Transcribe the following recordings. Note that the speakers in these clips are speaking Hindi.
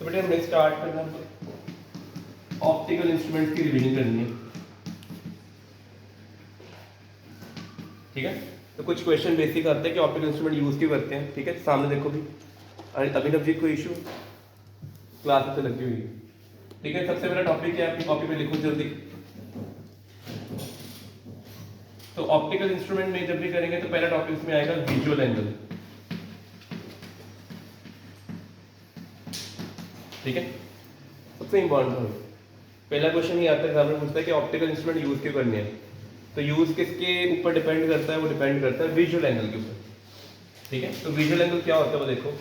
तो बेटे हमने स्टार्ट करना ऑप्टिकल इंस्ट्रूमेंट्स की रिवीजन करनी है, ठीक है। तो कुछ क्वेश्चन बेसिक आते हैं कि ऑप्टिकल इंस्ट्रूमेंट यूज क्यों करते हैं, ठीक है। सामने देखो भी अभिनव जी कोई इशू क्लास से लगी हुई है, ठीक है। सबसे पहला टॉपिक है, अपनी कॉपी पे लिखो जल्दी। तो ऑप्टिकल इंस्ट्रूमेंट में जब भी करेंगे तो पहला टॉपिक में आएगा विजुअल एंगल, ठीक है। सबसे इंपॉर्टेंट पहला क्वेश्चन ये आता है, एग्जामिनर पूछता है कि ऑप्टिकल इंस्ट्रूमेंट यूज क्यों करने हैं। तो यूज किसके ऊपर डिपेंड करता है, वो डिपेंड करता है विजुअल एंगल के ऊपर, ठीक है। तो विजुअल एंगल क्या होता है वो देखो।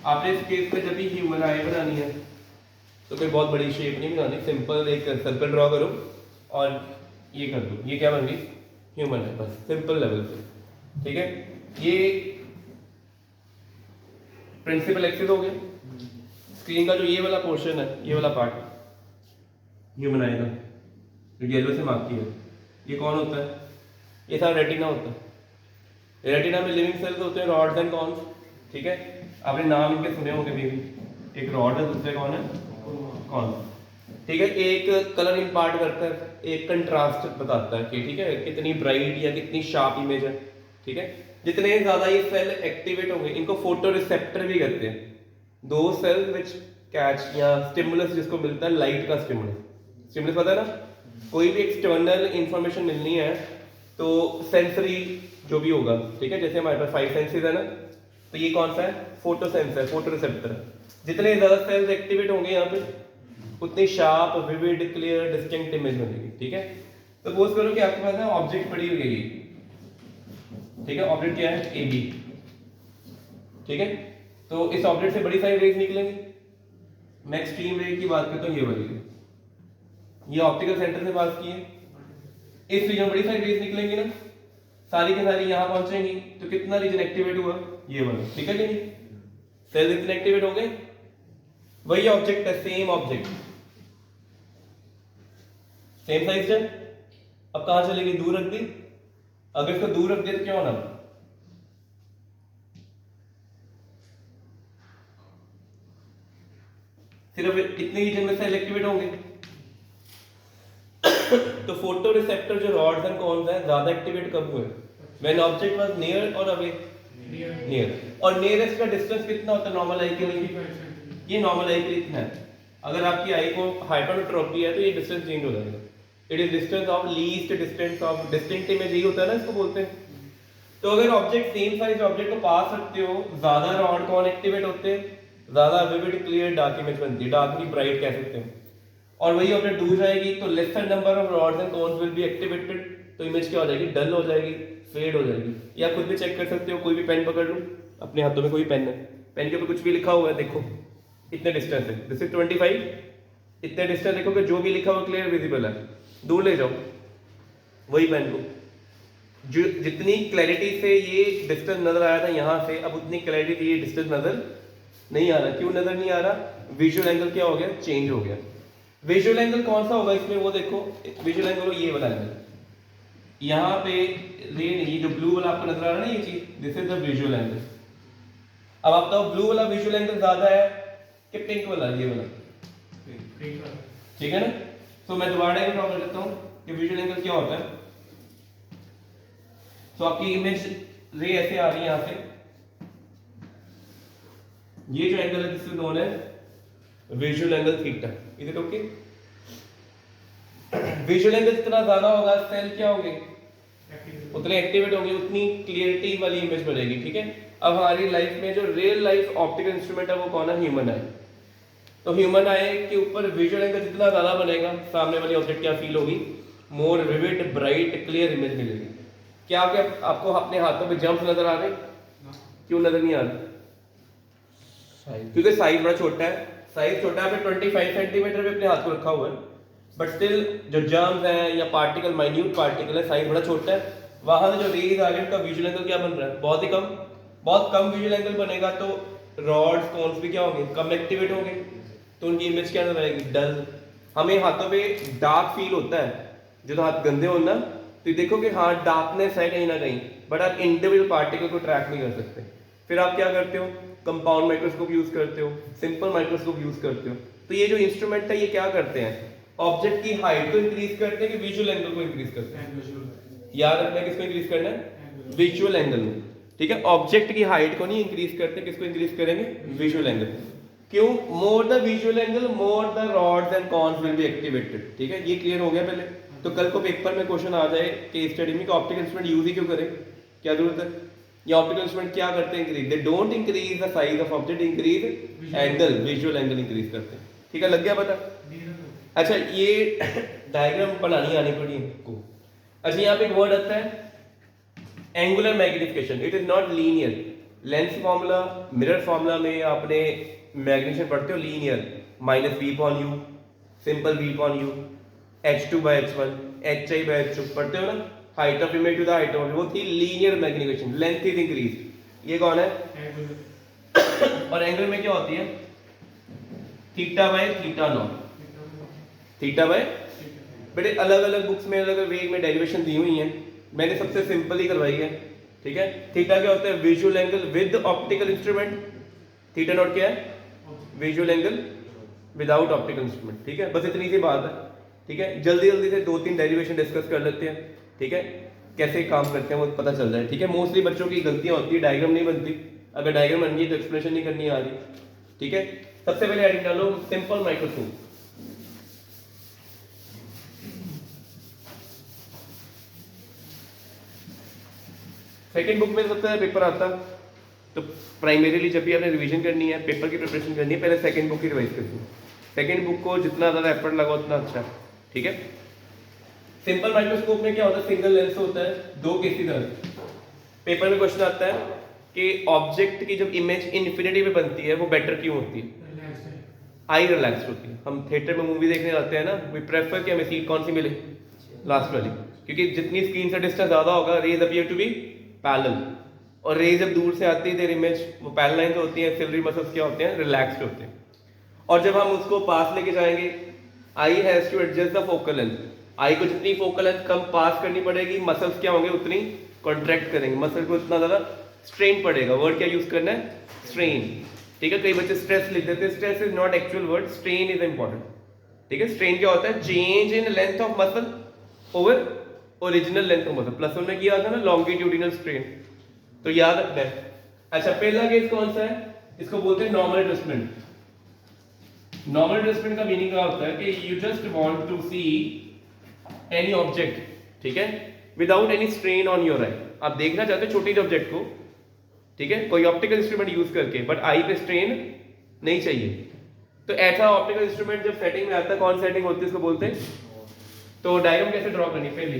आपने इस केस में जब भी ह्यूमन आई बनानी है तो कोई बहुत बड़ी शेप नहीं बनानी, सिंपल एक सर्कल ड्रॉ करो और ये कर दो, ये क्या बन गई, ह्यूमन है, बस सिंपल लेवल पे, ठीक है। ये प्रिंसिपल एक्सिस हो गया। स्क्रीन का जो ये वाला पोर्शन है, ये वाला पार्ट ह्यूमन आई का जो येलो से मार्क किया है, ये कौन होता है, ये सारा रेटिना होता है। रेटिना में लिविंग सेल्स होते हैं, रॉड्स एंड कॉन्स, ठीक है। आपने नाम इनके सुने होंगे मे बी, एक रॉड है, दूसरे कौन है, कॉन्स, ठीक है। एक कलर इम्पार्ट करता है, एक कंट्रास्ट बताता है कि ठीक है कितनी ब्राइट या कितनी शार्प इमेज है, ठीक है। जितने ज्यादा ये सेल एक्टिवेट होंगे, इनको फोटो रिसेप्टर भी कहते हैं। दो सेल्स विच कैच या स्टिमुलस जिसको मिलता है लाइट का स्टिमुलस, स्टिमुलस पता है ना, कोई भी एक्सटर्नल इंफॉर्मेशन मिलनी है तो सेंसरी जो भी होगा, ठीक है। जैसे हमारे पास 5 सेंसेस है ना, तो ये कौन सा है, फोटो सेंस है, फोटो रिसेप्टर है। जितने ज्यादा सेल्स एक्टिवेट होंगे यहाँ पे उतनी sharp, vivid, clear, distinct image बनेगी, ठीक है। तो सपोज करो कि आपके पास ना ऑब्जेक्ट पड़ी हुई है, ठीक है। ऑब्जेक्ट क्या है, ए बी, ठीक है। तो इस ऑब्जेक्ट से बड़ी सारी रेज निकलेंगी। मैं एक्सट्रीम रे की बात करता हूँ, ये वाली, ये ऑप्टिकल सेंटर से पास की है, इस रीजन बड़ी सारी रेज निकलेंगी ना, सारी की सारी यहां पहुंचेंगी। तो कितना रीजन एक्टिवेट हुआ, ये वाला, ठीक है कि नहीं, सेल्स इतने एक्टिवेट हो गए। वही ऑब्जेक्ट है, सेम ऑब्जेक्ट, सेम साइज है। अब कहां चलेगी, दूर रख दी। अगर इसको दूर रख दिया तो क्या होना, सिर्फ इतने रीजन में सेल एक्टिवेट होंगे। तो फोटो रिसेप्टर जो रॉड्स एंड कोन्स है ज्यादा एक्टिवेट कब हुए, व्हेन ऑब्जेक्ट वाज नियर और अवे, नियर। और नियरेस्ट का डिस्टेंस कितना होता है नॉर्मल आई के लिए, ये नॉर्मल आई के लिए इतना है। अगर आपकी आई को हाइपरमेट्रोपी है तो ये डिस्टेंस चेंज हो जाएगा। It is distance of least distance of distinct image, यही होता है ना, इसको बोलते हैं। तो अगर ऑब्जेक्ट सेम साइज ऑब्जेक्ट को पास रखते हो, ज्यादा रॉड कौन एक्टिवेट होते हैं, ज्यादा विविड, क्लियर, डार्क इमेज बनती है, डार्क नहीं ब्राइट कह सकते हैं। और वही ऑब्जेक्ट दूर जाएगी तो lesser number of rods and cones will be activated, तो इमेज क्या हो जाएगी, डल हो जाएगी, फेड हो जाएगी। या खुद भी चेक कर सकते हो, कोई भी पेन पकड़ लो, अपने हाथों में कोई पेन है, पेन के ऊपर कुछ भी लिखा हुआ है, देखो इतने डिस्टेंस है, दिस इज 25, इतने डिस्टेंस देखो कि जो भी लिखा हुआ क्लियर विजिबल है, दूर ले जाओ वही पेन को, जो जितनी क्लैरिटी से ये डिस्टेंस नजर आया था यहाँ से, अब उतनी क्लैरिटी से ये डिस्टेंस नजर नहीं आ रहा। क्यों नजर नहीं आ रहा, विजुअल एंगल क्या हो गया, चेंज हो गया। विजुअल एंगल कौन सा होगा इसमें, वो देखो, विजुअल एंगल ये वाला एंगल, यहाँ पे रे नहीं, जो ब्लू वाला आपको नजर आ रहा है ना, ये चीज, this is the visual angle. अब आप बताओ ब्लू वाला विजुअल एंगल ज्यादा है कि पिंक वाला, ये वाला, ठीक है ना। तो मैं दोबारा एक ड्रॉ कर देता हूँ कि विजुअल एंगल क्या होता है। तो आपकी इमेज रे ऐसे आ रही है यहाँ से, ये जो एंगल है this is known as visual angle theta, is it okay. Visual angle जितना ज्यादा होगा, सेल क्या होंगे, उतने एक्टिवेट होंगे, उतनी क्लियरिटी वाली इमेज बनेगी, ठीक है। अब हमारी लाइफ में जो रियल लाइफ ऑप्टिकल इंस्ट्रूमेंट है वो कौन है, ह्यूमन आई। तो ह्यूमन आई के ऊपर विजुअल एंगल जितना ज्यादा बनेगा, सामने वाली ऑब्जेक्ट क्या फील होगी, मोर विविड, ब्राइट, क्लियर इमेज मिलेगी। क्या आपको अपने हाथों पे जंप नजर आ रहे, क्यों नजर नहीं आ रहे, क्योंकि साइज बड़ा छोटा है, साइज छोटा है। आपने 25 सेंटीमीटर पे अपने हाथ को रखा हुआ है, बट स्टिल जो जर्म्स हैं या पार्टिकल, माइन्यूट पार्टिकल है, साइज बड़ा छोटा है। वहां से जो रेज आ रही है उनका विजुअल एंगल क्या बन रहा है, बहुत ही कम, बहुत कम विजुअल एंगल बनेगा। तो रॉड्स कोन्स भी क्या होंगे, कम एक्टिवेट होंगे, तो उनकी इमेज क्या नजर आएगी, डल। हमें हाथों पे डार्क फील होता है, जो हाथ गंदे हो ना, तो देखो कि हाँ डार्कनेस है कहीं ना कहीं, बट आप इंडिविजुअल पार्टिकल को ट्रैक नहीं कर सकते। फिर आप क्या करते हो, कंपाउंड माइक्रोस्कोप यूज करते हो, सिंपल माइक्रोस्कोप यूज करते हो। तो ये जो इंस्ट्रूमेंट है ये क्या करते हैं, ऑब्जेक्ट की हाइट को इंक्रीज करते हैं कि विजुअल एंगल को इंक्रीज करते हैं? याद रखना है किसको इंक्रीज करना है, विजुअल एंगल में, ठीक है। ऑब्जेक्ट की हाइट को नहीं इंक्रीज करते, किसको इंक्रीज करेंगे, विजुअल एंगल। क्यों? More the visual angle more the rods and cons will be activated, ठीक है। ये क्लियर हो गया पहले। तो कल को पेपर में क्वेश्चन आ जाए केस स्टडी में कि ऑप्टिकल इंस्ट्रूमेंट यूज ही क्यों करें, क्या जरूरत है? ये ऑप्टिकल इंस्ट्रूमेंट क्या करते हैं, increase, they don't increase the size of object, increase angle, visual angle increase करते हैं, ठीक है। लग गया पता? अच्छा, ये डायग्राम बनानी आनी पड़ी आपको। अच्छा, यहाँ पे एक वर्ड आता है angular magnification, it is not linear. Lens formula, mirror formula में आपने मैग्निफिकेशन पढ़ते हो linear, minus V upon U, simple V upon U, h2 by h1, hi by h2 पढ़ते हो ना, height of image to the height of, वो थी linear magnification, length is increased. ये कौन है, और एंगल में क्या होती है, theta by theta nought, theta by, बेटे अलग अलग बुक्स में अलग अलग वे में डेरिवेशन दी हुई हैं, मैंने सबसे सिंपल ही करवाई है, ठीक है। थीटा क्या होता है, visual angle with optical instrument, theta naught क्या है, visual angle without optical instrument, ठीक है। बस इतनी सी बात है, ठीक है। जल्दी जल्दी से 2-3 डेरिवेशन डिस्कस कर लेते हैं, ठीक है, कैसे काम करते हैं वो पता चल जाए, ठीक है। मोस्टली बच्चों की गलतियां होती है, डायग्राम नहीं बनती, अगर डायग्राम बन गई तो एक्सप्लेनेशन नहीं करनी आ रही, ठीक है। सबसे पहले हेडिंग डालो सिंपल माइक्रोस्कोप। सेकंड बुक में सबसे पहले पेपर आता, तो प्राइमरीली जब भी आपने रिवीजन करनी है, पेपर की प्रिपरेशन करनी है, पहले सेकंड बुक की रिवाइज करनी है। सेकंड बुक को जितना ज़्यादा एफर्ट लगा उतना अच्छा है, ठीक है। सिंपल माइक्रोस्कोप में क्या होता है, सिंगल लेंस होता है, दो केसेस आते हैं। पेपर में क्वेश्चन आता है कि ऑब्जेक्ट की जब इमेज इन्फिनिटी में बनती है वो बेटर क्यों होती है, आई रिलैक्स होती है। हम थिएटर में मूवी देखने जाते हैं ना, वी प्रेफर कि हमें सीट कौन सी मिले, लास्ट वाली, क्योंकि जितनी स्क्रीन से डिस्टेंस ज़्यादा होगा rays appear to be parallel, और रेज जब दूर से आती है देयर इमेज, वो पैरेलल लाइंस होती हैं, सिलरी मसल्स क्या होते हैं, रिलैक्स्ड होते हैं। और जब हम उसको पास लेके जाएंगे, eye has to adjust the focal length, eye को जितनी फोकल लेंथ कम पास करनी पड़ेगी, मसल्स क्या होंगे उतनी कॉन्ट्रैक्ट करेंगे, मसल को उतना ज़्यादा स्ट्रेन पड़ेगा। वर्ड क्या यूज करना है, स्ट्रेन, ठीक है। कई बच्चे स्ट्रेस लिख देते हैं, stress is not actual word, strain is important, ठीक है। स्ट्रेन क्या होता है, change in length of muscle over original length of muscle, plus one में किया था ना लॉन्गिट्यूडिनल स्ट्रेन, तो याद रखना है। अच्छा, पहला केस कौन सा है, इसको बोलते हैं नॉर्मल एडजस्टमेंट। नॉर्मल एडजस्टमेंट का मीनिंग क्या होता है कि you just want to see any object, ठीक है, without any strain on your eye. आप देखना चाहते हो छोटी ऑब्जेक्ट को, ठीक है, कोई ऑप्टिकल इंस्ट्रूमेंट यूज करके, बट आई पे स्ट्रेन नहीं चाहिए। तो ऐसा ऑप्टिकल इंस्ट्रूमेंट जब सेटिंग में आता है, कौन सेटिंग होती है इसको बोलते हैं। तो डायग्राम कैसे ड्रॉ करनी, पहले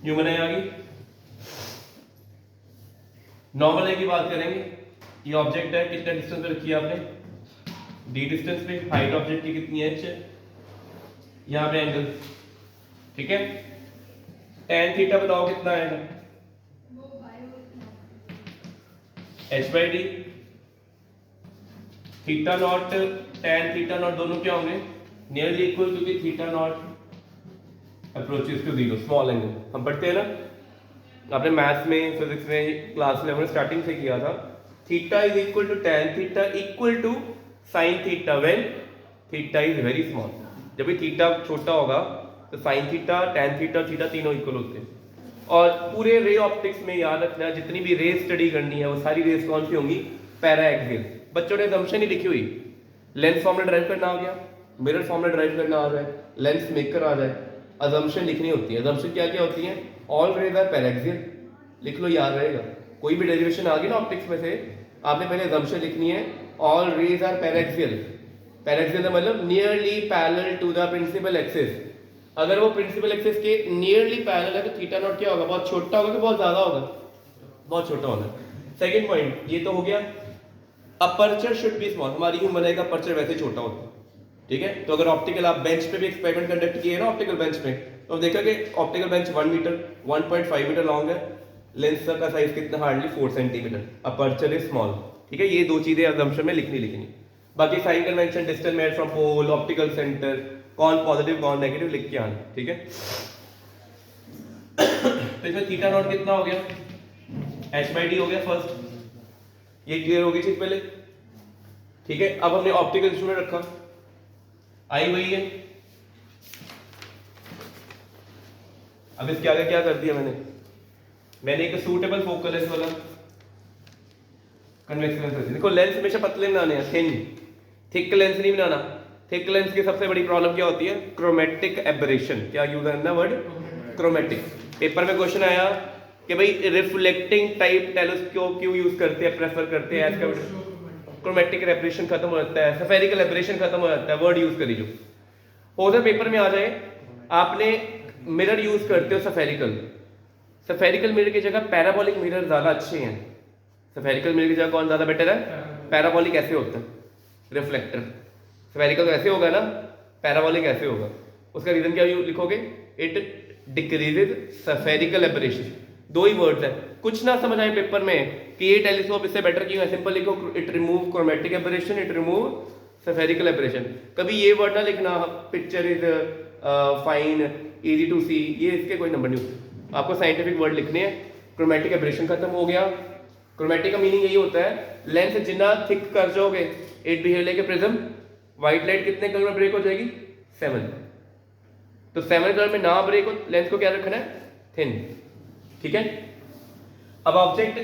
ह्यूमन आई आ गई, नॉर्मल आई की बात करेंगे। ये ऑब्जेक्ट है, कितना डिस्टेंस पे रखी है आपने, डी डिस्टेंस पे, हाइट ऑब्जेक्ट की कितनी है, h, यहाँ पे एंगल, ठीक है। tan थीटा बताओ कितना आएगा, h by D, theta nought tan theta nought दोनों क्या होंगे, नियरली इक्वल, क्योंकि theta nought approaches to zero, small angle हम पढ़ते हैं ना, आपने मैथ्स में, फिजिक्स में क्लास 11 स्टार्टिंग से किया था। Theta is equal to tan theta equal to sin theta when theta is very small. जब भी थीटा छोटा होगा तो sin theta, tan theta, theta तीनों इक्वल होते हैं। और पूरे रे ऑप्टिक्स में याद रखना, जितनी भी रेस स्टडी करनी है वो सारी रेस कौन सी होंगी, पैरा एक्सियल। बच्चों ने असम्पशन ही लिखी हुई, लेंस फॉर्मूला ड्राइव करना आ गया, मिरर फॉर्मूला ड्राइव करना आ जाए, लेंस मेकर आ जाए, असम्पशन लिखनी होती है। असम्पशन क्या क्या होती है, ऑल रेज आर पैराक्सियल, लिख लो याद रहेगा। कोई भी डेरिवेशन आ गई ना ऑप्टिक्स में से, आपने पहले असम्पशन लिखनी है, all rays are paraxial. Paraxial का मतलब nearly parallel to the principal axis. अगर वो प्रिंसिपल एक्सिस के नियरली पैरेलल है तो थीटा नॉट क्या होगा, बहुत छोटा होगा कि बहुत ज्यादा होगा, बहुत छोटा होगा। सेकंड पॉइंट ये तो हो गया, अपर्चर शुड बी स्मॉल। हमारी ह्यूमन आई का अपर्चर वैसे छोटा होता है, ठीक है। तो अगर ऑप्टिकल आप बेंच पे भी एक्सपेरिमेंट कंडक्ट किए ना ऑप्टिकल बेंच पे, तो देखा कि optical bench 1 metre 1.5 metre long है, लेंस का साइज कितना, hardly 4 centimetre, aperture is small, ठीक है। ये दो चीजें असम्पशन में लिखनी। बाकी sign convention, distance measured from pole, optical centre, कौन पॉजिटिव कौन नेगेटिव लिख के आना, ठीक है। तो इसमें थीटा नॉट कितना हो गया, h बाई डी हो गया फर्स्ट, ये क्लियर हो गई चीज पहले, ठीक है। अब हमने ऑप्टिकल इंस्ट्रूमेंट रखा, आई वही है। अब इसके आगे क्या कर दिया मैंने एक सूटेबल फोकल लेंस वाला कन्वेक्स लेंस रखी। देखो लेंस हमेशा पतले बनाने हैं, थिक लेंस नहीं बनाना। थिक लेंस की सबसे बड़ी प्रॉब्लम क्या होती है? Chromatic aberration. क्या यूज है ना वर्ड? क्रोमेटिक। पेपर में क्वेश्चन आया कि भाई रिफ्लेक्टिंग टाइप टेलीस्कोप क्यों यूज करते हैं, प्रेफर करते हैं? क्रोमेटिक एबरेशन खत्म हो जाता है, सफेरिकल एबरेशन खत्म हो जाता है, वर्ड यूज करी जो हो जाए पेपर में आ जाए। आपने मिरर यूज करते हो सफेरिकल मिरर की जगह पैराबोलिक मिरर ज्यादा अच्छे हैं। सफेरिकल मिरर की जगह कौन ज्यादा बेटर है? पैराबोलिक ऐसे होता है रिफ्लेक्टर। सफेरिकल ऐसे होगा ना, पैराबोलिक ऐसे होगा। उसका रीजन क्या लिखोगे? It decreases spherical aberration. दो ही वर्ड्स है, कुछ ना समझ आए पेपर में कि ये टेलीस्कोप इससे बेटर क्यों है, सिंपल लिखो it remove chromatic aberration, it remove spherical aberration. कभी ये वर्ड ना लिखना picture is fine, easy to see, ये इसके कोई नंबर नहीं होते। आपको साइंटिफिक वर्ड लिखने हैं। क्रोमेटिक एबरेशन खत्म हो गया। क्रोमेटिक का मीनिंग यही होता है लेंस जितना थिक कर जाओगे, it behave like a prism. White light कितने कलर में ब्रेक हो जाएगी? 7। तो 7 कलर में ना ब्रेक हो, लेंस को क्या रखना है? थिन, ठीक है। अब ऑब्जेक्ट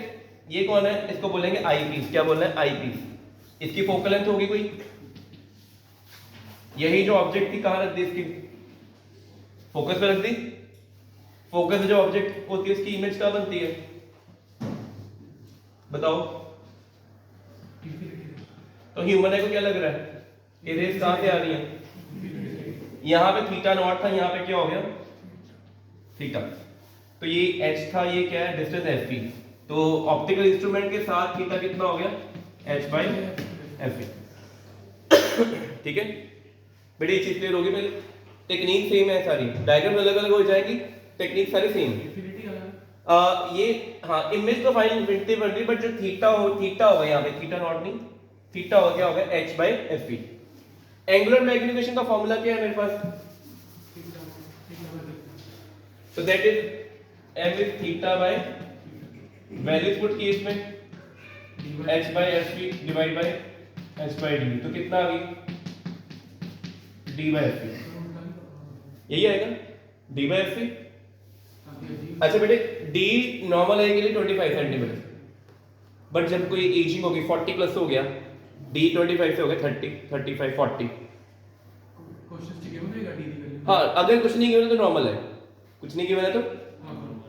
ये कौन है? इसको बोलेंगे आई पीस। क्या बोलना है? आई पीस। इसकी फोकल लेंथ होगी कोई, यही जो ऑब्जेक्ट थी कहां रख दी? इसकी फोकस पे रख दी। फोकस जो ऑब्जेक्ट होती है उसकी इमेज कहां बनती है बताओ? तो ह्यूमन आई को क्या लग रहा है कि रेस कहां से आ रही है? यहां पे थीटा नॉट था, यहां पे क्या हो गया? थीटा। तो ये h था, ये क्या है? Distance fp। तो ऑप्टिकल इंस्ट्रूमेंट के साथ थीटा कितना हो गया? h/fp। ठीक है बेटे, ये चीज क्लियर होगी। पहले टेक्निक सेम है सारी, डायग्राम अलग अलग हो जाएगी, टेक्निक सारी सेम। ये हाँ इमेज तो फाइनल इन्फिनिटी बन रही, बट जो थीटा होगा यहाँ पे, थीटा नॉट नहीं, थीटा हो गया होगा h/fp। एंगुलर मैग्निफिकेशन का फॉर्मूला क्या है मेरे पास? so that is m is theta by values put की इसमें h/fp डिवाइड बाय h/d। तो कितना आ गई? d/fp। यही आएगा d/fp। अच्छा बेटे, d नॉर्मल आएगी 25 सेंटीमीटर, बट जब कोई एजिंग होगी 40 प्लस हो गया, d 25 से हो गया 30, 35, 40। हाँ अगर कुछ नहीं गिवन तो नॉर्मल है, कुछ नहीं गिवन है तो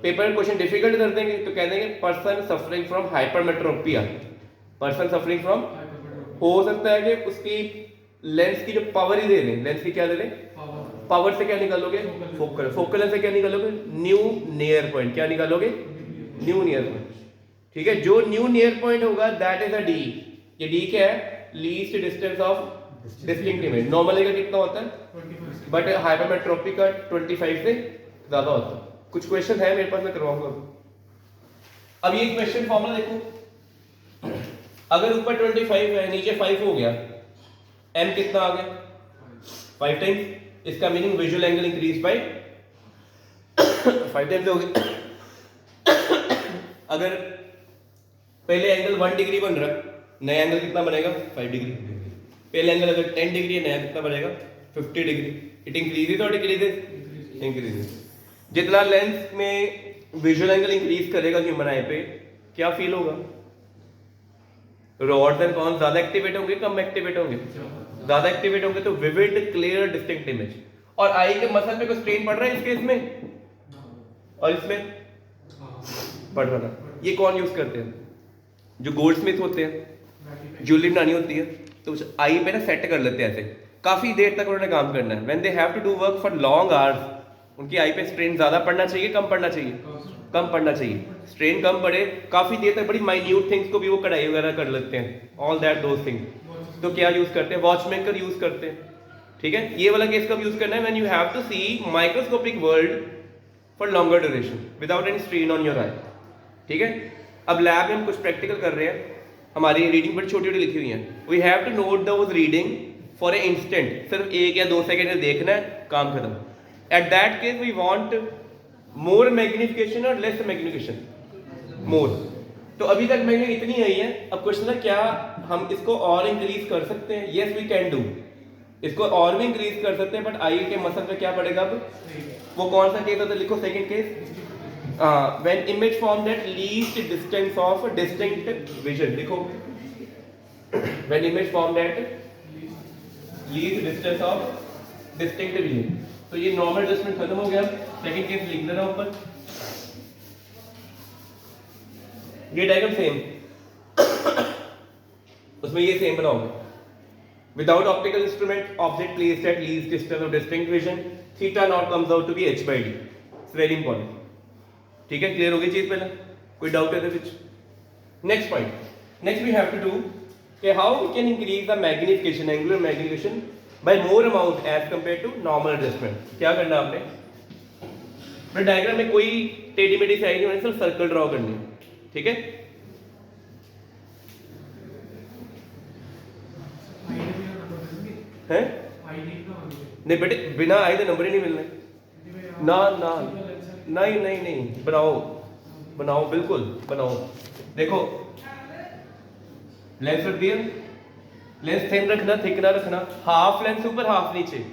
पेपर में क्वेश्चन डिफिकल्ट कर देंगे तो कह देंगे person suffering from hypermetropia. Person suffering from, हो सकता है कि उसकी लेंस की जो पावर ही दे दें, लेंस की क्या दे दें? पावर से क्या निकालोगे? फोकल। फोकल लेंस से क्या निकालोगे? New near point. क्या निकालोगे? New near point. ठीक है, जो न्यू नियर पॉइंट होगा दैट इज अ डी। ये डी क्या है? Least distance of distinct image. Normally का कितना होता है? बट हाइपरमेट्रोपिक का 25 से ज्यादा होता है। कुछ क्वेश्चन है मेरे पास, मैं करवाऊंगा। अब ये क्वेश्चन फॉर्मूला देखो, अगर ऊपर 25 है नीचे 5 हो गया, m कितना आ गया? 5 टाइम्स। इसका meaning visual angle increase by 5 times हो गया। अगर पहले एंगल 1 डिग्री बन रहा, नया एंगल कितना बनेगा? 5 डिग्री। पहले एंगल अगर 10 डिग्री है, नया कितना बनेगा? 50 डिग्री। इट इंक्रीजेस और डिक्रीजेस? इंक्रीजेस। जितना लेंस में विजुअल एंगल इंक्रीज करेगा ह्यूमन आई पे, क्या फील होगा? रॉड्स एंड कॉन्स ज्यादा एक्टिवेट होंगे, कम एक्टिवेट होंगे? ज्यादा एक्टिवेट होंगे तो विविड क्लियर डिस्टिंक्ट इमेज। और आई के मसल पे कोई स्ट्रेन पड़ रहा है इस केस में, और इसमें पड़ रहा था। ये कौन यूज करते हैं? जो गोल्डस्मिथ होते हैं, ज्वेलरी बनानी होती है तो आई पे ना सेट कर लेते हैं ऐसे, काफी देर तक उन्होंने काम करना है। When they have to do work for long hours, उनकी आई पे स्ट्रेन ज्यादा पड़ना चाहिए, कम पड़ना चाहिए? कम पड़ना चाहिए। स्ट्रेन कम पड़े, काफी देर तक बड़ी माइन्यूट थिंग्स को भी वो कढ़ाई वगैरह कर लेते हैं, ऑल दैट दोस थिंग्स। तो क्या यूज करते हैं? वॉचमेकर यूज करते हैं। ठीक है, ये वाला केस कब यूज करना है? When you have to see microscopic world for longer duration without any strain on your eye. ठीक है, अब लैब में हम कुछ प्रैक्टिकल कर रहे हैं, हमारी रीडिंग बड़ी छोटी छोटी लिखी हुई है। We have to note those reading for a instant. सिर्फ 1 या 2 सेकेंड में देखना है, काम खत्म। At that case we want more magnification और लेस मैग्निफिकेशन? मोर। तो अभी तक मैंने इतनी आई है। अब क्वेश्चन है क्या हम इसको और इंक्रीज कर सकते हैं? यस वी कैन डू, इसको और भी इंक्रीज कर सकते हैं, बट आई के मसल पे क्या पड़ेगा? अब वो कौन सा केस होता है? लिखो second case, when image form that least distance of distinct vision. लिखो when image form that least distance of distinct vision. तो ये नॉर्मल एडजस्टमेंट खत्म हो गया। सेकंड केस लिख देना ऊपर। ये डायग्राम सेम, उसमें ये सेम बनाओगे। Without optical instrument object placed at least distance of distinct vision, theta nought comes out to be h by d। It's very important. ठीक है, क्लियर हो गई चीज? पहले कोई डाउट है कुछ? Next point, next we have to do कि how we can increase the magnification, angular magnification by more amount as compare to normal adjustment. क्या करना आपने? अपने डायग्राम में कोई टेढ़ी मेढ़ी साइड नहीं होनी, सिर्फ सर्कल ड्रॉ करनी है। ठीक है, हैं? नहीं बेटे, बिना आई तो नंबर ही नहीं मिलने। ना ना नहीं नहीं नहीं, बनाओ बनाओ, बिल्कुल बनाओ। देखो लेंथ रख दिया, लेंथ सेम रखना, थिक ना रखना, हाफ लेंथ ऊपर हाफ नीचे।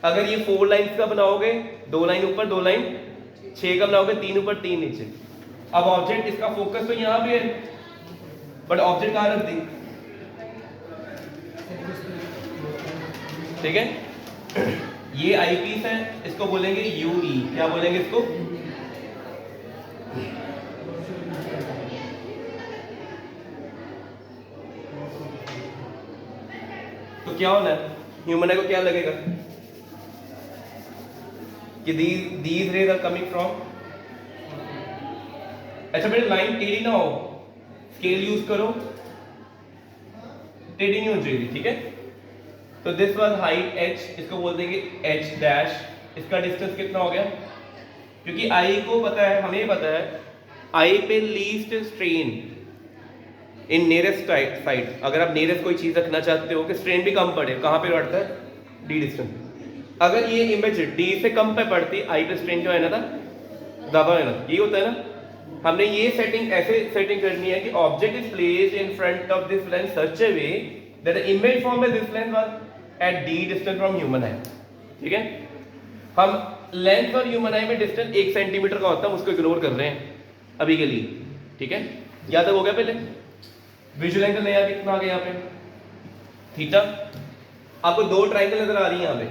अगर ये 4 लाइंस का बनाओगे, 2 लाइन ऊपर 2 लाइन, 6 का बनाओगे 3 ऊपर 3 नीचे। अब ऑब्जेक्ट, इसका फोकस तो यहाँ पे है, बट ऑब्जेक्ट कहाँ रख दी? ठीक है, ये आई पीस है, इसको बोलेंगे यूई। क्या बोलेंगे इसको? तो क्या होना है? ह्यूमन को क्या लगेगा कि these rays are coming from। अच्छा बेटे, लाइन टेढ़ी ना हो, स्केल यूज करो, टेढ़ी नहीं हो जाएगी। ठीक है, तो दिस वाज हाइट h, इसको बोल देंगे h डैश। इसका डिस्टेंस कितना हो गया? क्योंकि I को पता है, हमें पता है I पे least strain in nearest side. अगर आप नियरेस्ट कोई चीज रखना चाहते हो कि स्ट्रेन भी कम पड़े, कहाँ पे पड़ता है? d distance. अगर ये इमेज d से कम पे पड़ती, I पे स्ट्रेन क्या है ना था? दबा है ना, ये होता है ना। हमने ये सेटिंग ऐसे सेटिंग करनी है कि object is placed in front of this lens such A way that the image form by this lens was at d distance from human आई। ठीक है, हम लेंस और ह्यूमन आई में डिस्टेंस 1 सेंटीमीटर का होता है, उसको इग्नोर कर रहे हैं अभी के लिए। ठीक है, याद हो गया? पहले विजुअल एंगल नया कितना आ गया यहाँ पे? थीटा। आपको 2 ट्रायंगल नजर आ रही है यहाँ पे,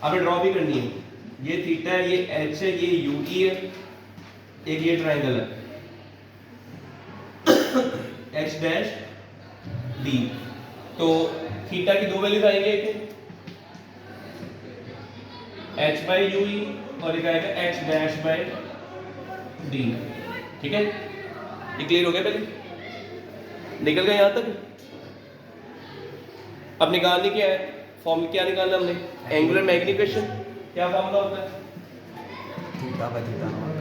आपने ड्रॉ भी करनी है। ये थीटा है, ये h है, ये यूई है, एक ये ट्रायंगल है h डैश d। तो थीटा की 2 वैल्यूज आएंगे, एक h बाय यूई और एक आएगा h डैश बाय d। ठीक है, ये क्लियर हो गया? पहले निकल गए यहाँ तक। अब निकालने क्या है? फॉर्म क्या निकालना हमने? Angular magnification. क्या फॉर्मूला होता है? Theta by theta not.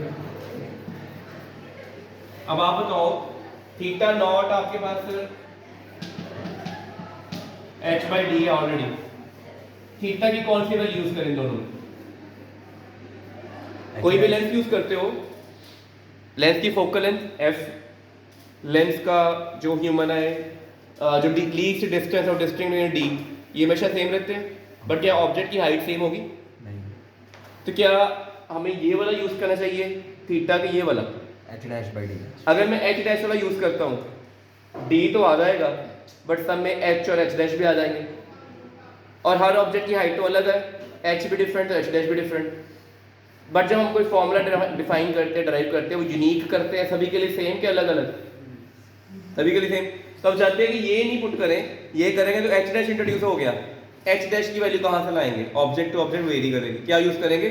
अब आप बताओ, थीटा नॉट आपके पास h बाई डी है ऑलरेडी। थीटा की कौन सी वैल्यू यूज करें दोनों में? कोई भी लेंस यूज करते हो, लेंस की फोकल लेंथ f, लेंस का जो ह्यूमन है जो लीस्ट डिस्टेंस और डिस्टिंक्ट d, ये हमेशा सेम रहते हैं। बट क्या ऑब्जेक्ट की हाइट सेम होगी? नहीं। तो क्या हमें ये वाला यूज करना चाहिए थीटा का, ये वाला h डैश बाय d। अगर मैं h डैश वाला यूज करता हूँ, d तो आ जाएगा बट सब में h और h डैश भी आ जाएंगे, और हर ऑब्जेक्ट की हाइट तो अलग है, h भी डिफरेंट तो h डैश भी डिफरेंट। बट जब हम कोई फॉर्मूला डिफाइन करते हैं, ड्राइव करते हैं, वो यूनिक करते हैं, सभी के लिए सेम के अलग अलग? सभी के लिए सेम। तो अब चाहते हैं कि ये नहीं पुट करें, ये करेंगे तो h डैश इंट्रोड्यूस हो गया। h डैश की वैल्यू कहाँ से लाएंगे? ऑब्जेक्ट टू ऑब्जेक्ट वेरी करेंगे। क्या यूज करेंगे?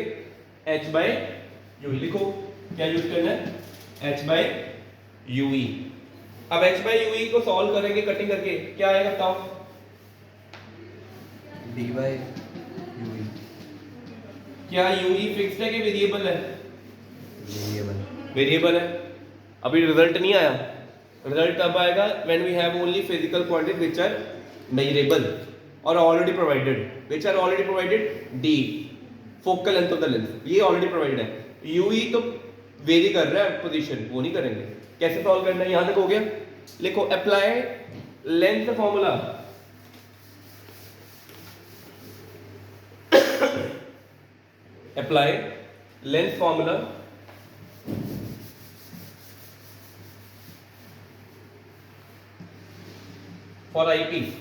h by U E. लिखो क्या यूज करना है? h by U E. अब h बाय यूई को सॉल्व करेंगे कटिंग करके, क्या आएगा बताओ? d by U E. क्या यूई फिक्स्ड है कि वेरिएबल है? वेरिएबल। वेरिएबल है। अभी रिजल्ट नहीं आया, रिजल्ट तब आएगा when we have only physical quantities which are measurable और already provided. Which are already provided? d focal length of the lens, ये ऑलरेडी प्रोवाइडेड है। यूई तो वेरी कर रहा है पोजीशन, वो नहीं करेंगे। कैसे सॉल्व करना है, यहां तक हो गया। लिखो apply length formula, apply length formula for eyepiece.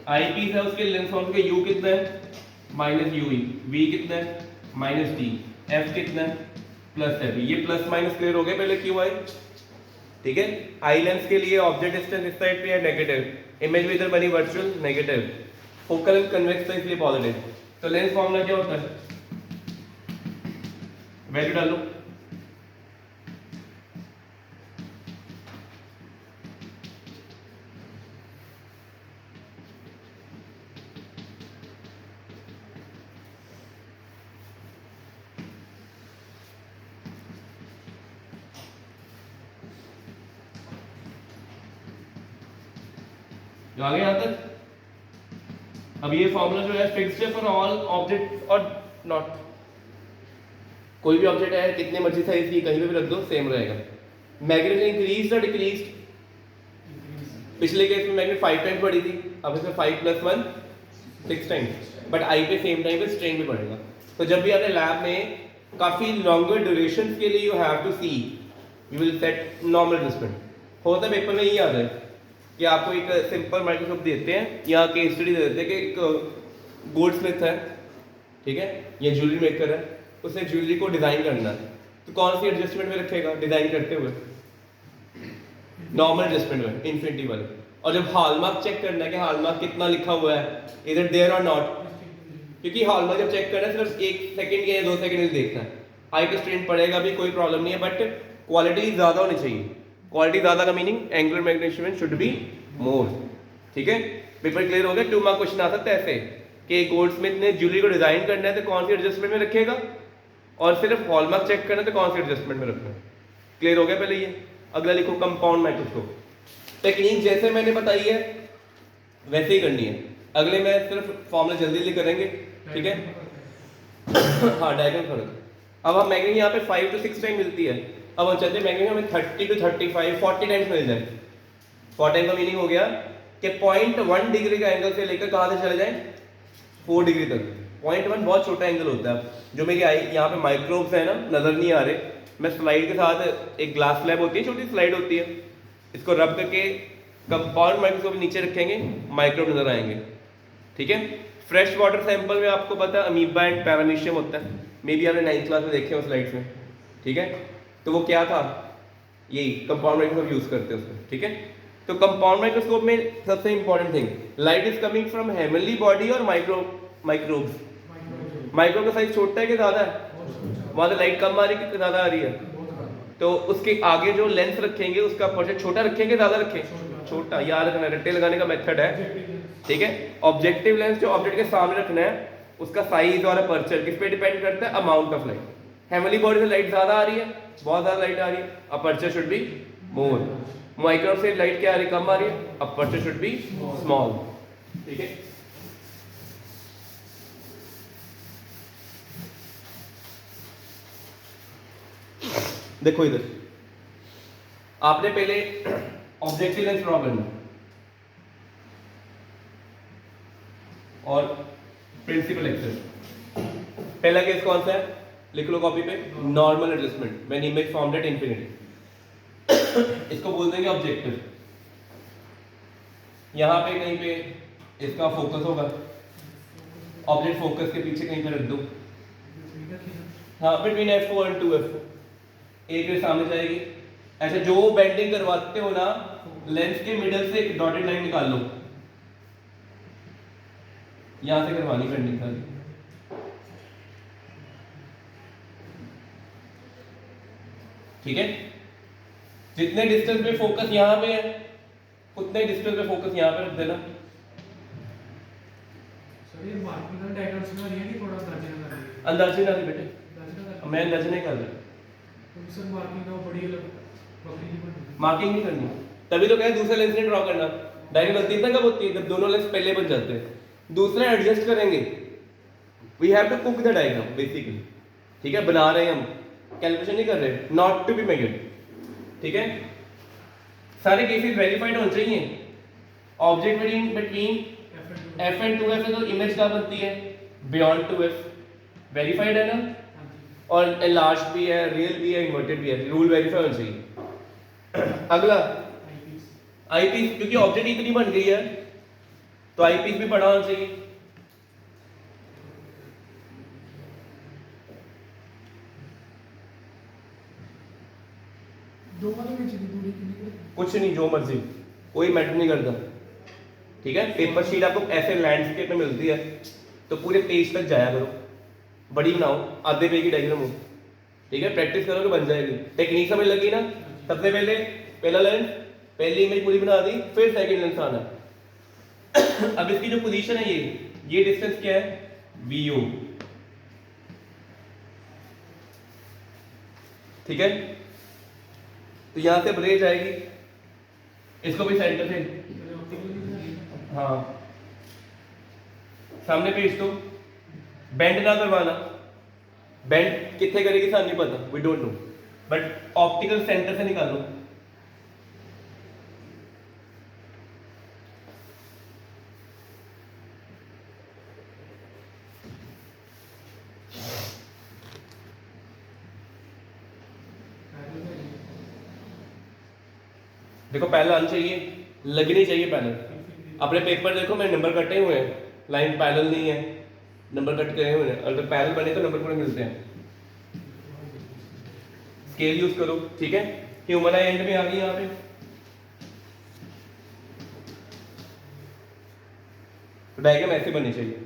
Eyepiece है, उसके लेंथ फॉर्मूला का यू कितना है माइनस यूई, वी कितना है माइनस डी, एफ कितना है प्लस एफ। ये प्लस माइनस क्लियर हो गया पहले क्यू आई, ठीक है। आई लेंस के लिए ऑब्जेक्ट डिस्टेंस इस साइड पे है नेगेटिव, इमेज भी इधर बनी virtual negative, focal and convex था इसलिए पॉजिटिव। तो लेंस फॉर्मूला क्या होता है, वैल्यू डालो, जो आगे यहां तक। अब ये फॉर्मूला जो है फिक्स्ड है फॉर ऑल ऑब्जेक्ट और नॉट, कोई भी ऑब्जेक्ट है कितने मर्जी साइज की कहीं पे भी रख दो सेम रहेगा। मैग्नेट इंक्रीज और डिक्रीज, पिछले केस में मैग्नेट 5 टाइम्स बढ़ी थी, अब इसमें 5 + 1 6 टाइम्स, बट आई पे सेम टाइम पे स्ट्रेन भी बढ़ेगा। तो जब भी आपने लैब में काफी लॉन्गर ड्यूरेशन के लिए you have to see, you will set normal adjustment. होता है पेपर में यही आता है कि आपको एक सिंपल माइक्रोस्कोप देते हैं या केस स्टडी दे देते हैं कि एक गोल्ड स्मिथ है, ठीक है, या ज्वेलरी मेकर है, उसने ज्वेलरी को डिजाइन करना है, तो कौन सी एडजस्टमेंट में रखेगा डिजाइन करते हुए, नॉर्मल एडजस्टमेंट में इन्फिनिटी वाले। और जब हॉलमार्क चेक करना है कि हॉलमार्क कितना लिखा हुआ है, इधर देयर और नॉट, क्योंकि हॉलमार्क जब चेक करना है सिर्फ 1 सेकंड या 2 सेकंड देखना है, आई पे स्ट्रेन पड़ेगा भी कोई प्रॉब्लम नहीं है, बट क्वालिटी ज्यादा होनी चाहिए। क्वालिटी ज्यादा का meaning angular magnification should be more, ठीक है। पेपर क्लियर हो गया। 2 मार्क क्वेश्चन आ सकता है ऐसे कि गोल्डस्मिथ ने ज्वेलरी को डिजाइन करना है तो कौन सी एडजस्टमेंट में रखेगा, और सिर्फ हॉलमार्क चेक करना है तो कौन सी एडजस्टमेंट में रखना है। क्लियर हो गया पहले ये। अगला लिखो कंपाउंड माइक्रोस्कोप। टेक्निक जैसे मैंने बताई है वैसे ही करनी है, अगले में सिर्फ फॉर्मूला जल्दी जल्दी करेंगे, ठीक है। हाँ डायग्राम फर्क। अब हम मैग्नीफिकेशन यहाँ पे 5 to 6 टाइम मिलती है, अब हम चाहते हैं मैग्नीफिकेशन हमें 30 to 35 40 टाइम्स मिल जाए। 40 टाइम का मीनिंग हो गया कि 0.1 डिग्री का एंगल से लेकर कहाँ से चले जाएं 4 डिग्री तक। 0.1 बहुत छोटा एंगल होता है। जो मेरी आई यहाँ पे माइक्रोब्स है ना, नजर नहीं आ रहे, मैं स्लाइड के साथ, एक ग्लास स्लैब होती है, छोटी स्लाइड होती है, इसको रब करके कंपाउंड माइक्रोस्कोप नीचे रखेंगे, माइक्रोब नजर आएंगे, ठीक है। फ्रेश वाटर सैंपल में आपको पता है अमीबा एंड पैरामीशियम होता है, मे बी आपने 9th क्लास में देखे हो स्लाइड्स में, ठीक है। तो वो क्या था, यही कंपाउंड माइक्रोस्कोप यूज करते हैं उसमें, ठीक है। तो कंपाउंड माइक्रोस्कोप में सबसे important thing, light is coming from heavenly body और माइक्रोब्स। माइक्रोब का साइज छोटा है कि ज्यादा है, वहां से लाइट कम आ रही है कि ज्यादा आ रही है, तो उसके आगे जो लेंस रखेंगे उसका अपर्चर छोटा रखेंगे ज्यादा रखें, छोटा। याद रखना, रट्टे लगाने का मेथड है, ठीक है। ऑब्जेक्टिव लेंस जो ऑब्जेक्ट के सामने रखना है उसका साइज और अपर्चर किस पे डिपेंड करता है, amount of light. Heavenly body से लाइट ज्यादा आ रही है, बहुत ज्यादा लाइट आ रही है, aperture should be more. Microbe से लाइट क्या आ रही है, कम आ रही है, अपर्चर शुड बी स्मॉल, ठीक है। देखो इधर आपने पहले ऑब्जेक्टिव लेंस ड्रॉ करना और प्रिंसिपल एक्सेस। पहला केस कौन सा है, लिख लो कॉपी पे, normal adjustment when image formed at infinity. इसको बोल देंगे ऑब्जेक्टिव। यहां पे कहीं पे इसका फोकस होगा, ऑब्जेक्ट फोकस के पीछे कहीं पे रख दो, हाँ बिटवीन F4 और 2F4 एक के सामने जाएगी। ऐसे जो बेंडिंग करवाते हो ना, लेंस के मिडल से एक डॉटेड लाइन निकाल लो, यहां से करवानी बेंडिंग सारी, ठीक है। जितने डिस्टेंस पे फोकस यहां पे है उतने डिस्टेंस पे फोकस यहां पे रख देना। सर ये मार्किंग का डायग्राम से नहीं है, थोड़ा अंदाजा अंदाजे ना बेटे, अंदाजा मैं अंदाजे नहीं कर रहा, तो सर मार्किंग का बड़ी अलग बकरी नहीं बनती, मार्किंग नहीं करनी। तभी तो कहे दूसरे लेंस नहीं ड्रॉ करना। डायरेक्ट गलती तक कब होती है, जब दोनों लेंस पहले बन जाते हैं, दूसरा एडजस्ट करेंगे। We have to cook the diagram basically, ठीक है, बना रहे हैं हम, कैलकुलेशन नहीं कर रहे, नॉट टू बी मेजर्ड, ठीक है। सारे केसेस वेरीफाइड होने चाहिए। Object between F and 2f है तो इमेज क्या बनती है, बियॉन्ड 2f, वेरीफाइड है ना, और एनलार्ज भी है, रियल भी है, इन्वर्टेड भी है, रूल वेरीफाई होना चाहिए। अगला आई पीस, क्योंकि ऑब्जेक्ट इतनी बन गई है तो आई पीस भी बड़ा होना चाहिए। जो मतलब नीचे की दूरी कितनी करे? कुछ नहीं, जो मर्जी, कोई मैटर नहीं करता, ठीक है। पेपर शीट आपको ऐसे लैंडस्केप में मिलती है तो पूरे पेज तक जाया करो, बड़ी बनाओ, आधे पेज की डायग्राम हो, ठीक है। प्रैक्टिस करोगे बन जाएगी। टेक्निक समझ लगी ना। सबसे पहले पहला लेंस, पहली इमेज पूरी बना दी, फिर सेकंड लेंस आना। अब इसकी जो पोजीशन है, ये डिस्टेंस क्या है, वीओ, ठीक है। तो यहां से ब्रेज आएगी, इसको भी सेंटर से, हाँ, सामने पेज दो, बेंड ना करवाना, बेंड कितने करेगी साथ नहीं पता, we don't know, but optical centre से निकालो। देखो पहला आना चाहिए, लगनी चाहिए पहले। अपने पेपर देखो, मैं नंबर कटे हुए हैं, लाइन पैरेलल नहीं है, नंबर कट करे हुए हैं, अगर पैरेलल बने तो नंबर पूरे मिलते हैं। स्केल यूज करो, ठीक है। ह्यूमन आई एंड में आ गई यहाँ पे, तो डायग्राम ऐसे बननी चाहिए।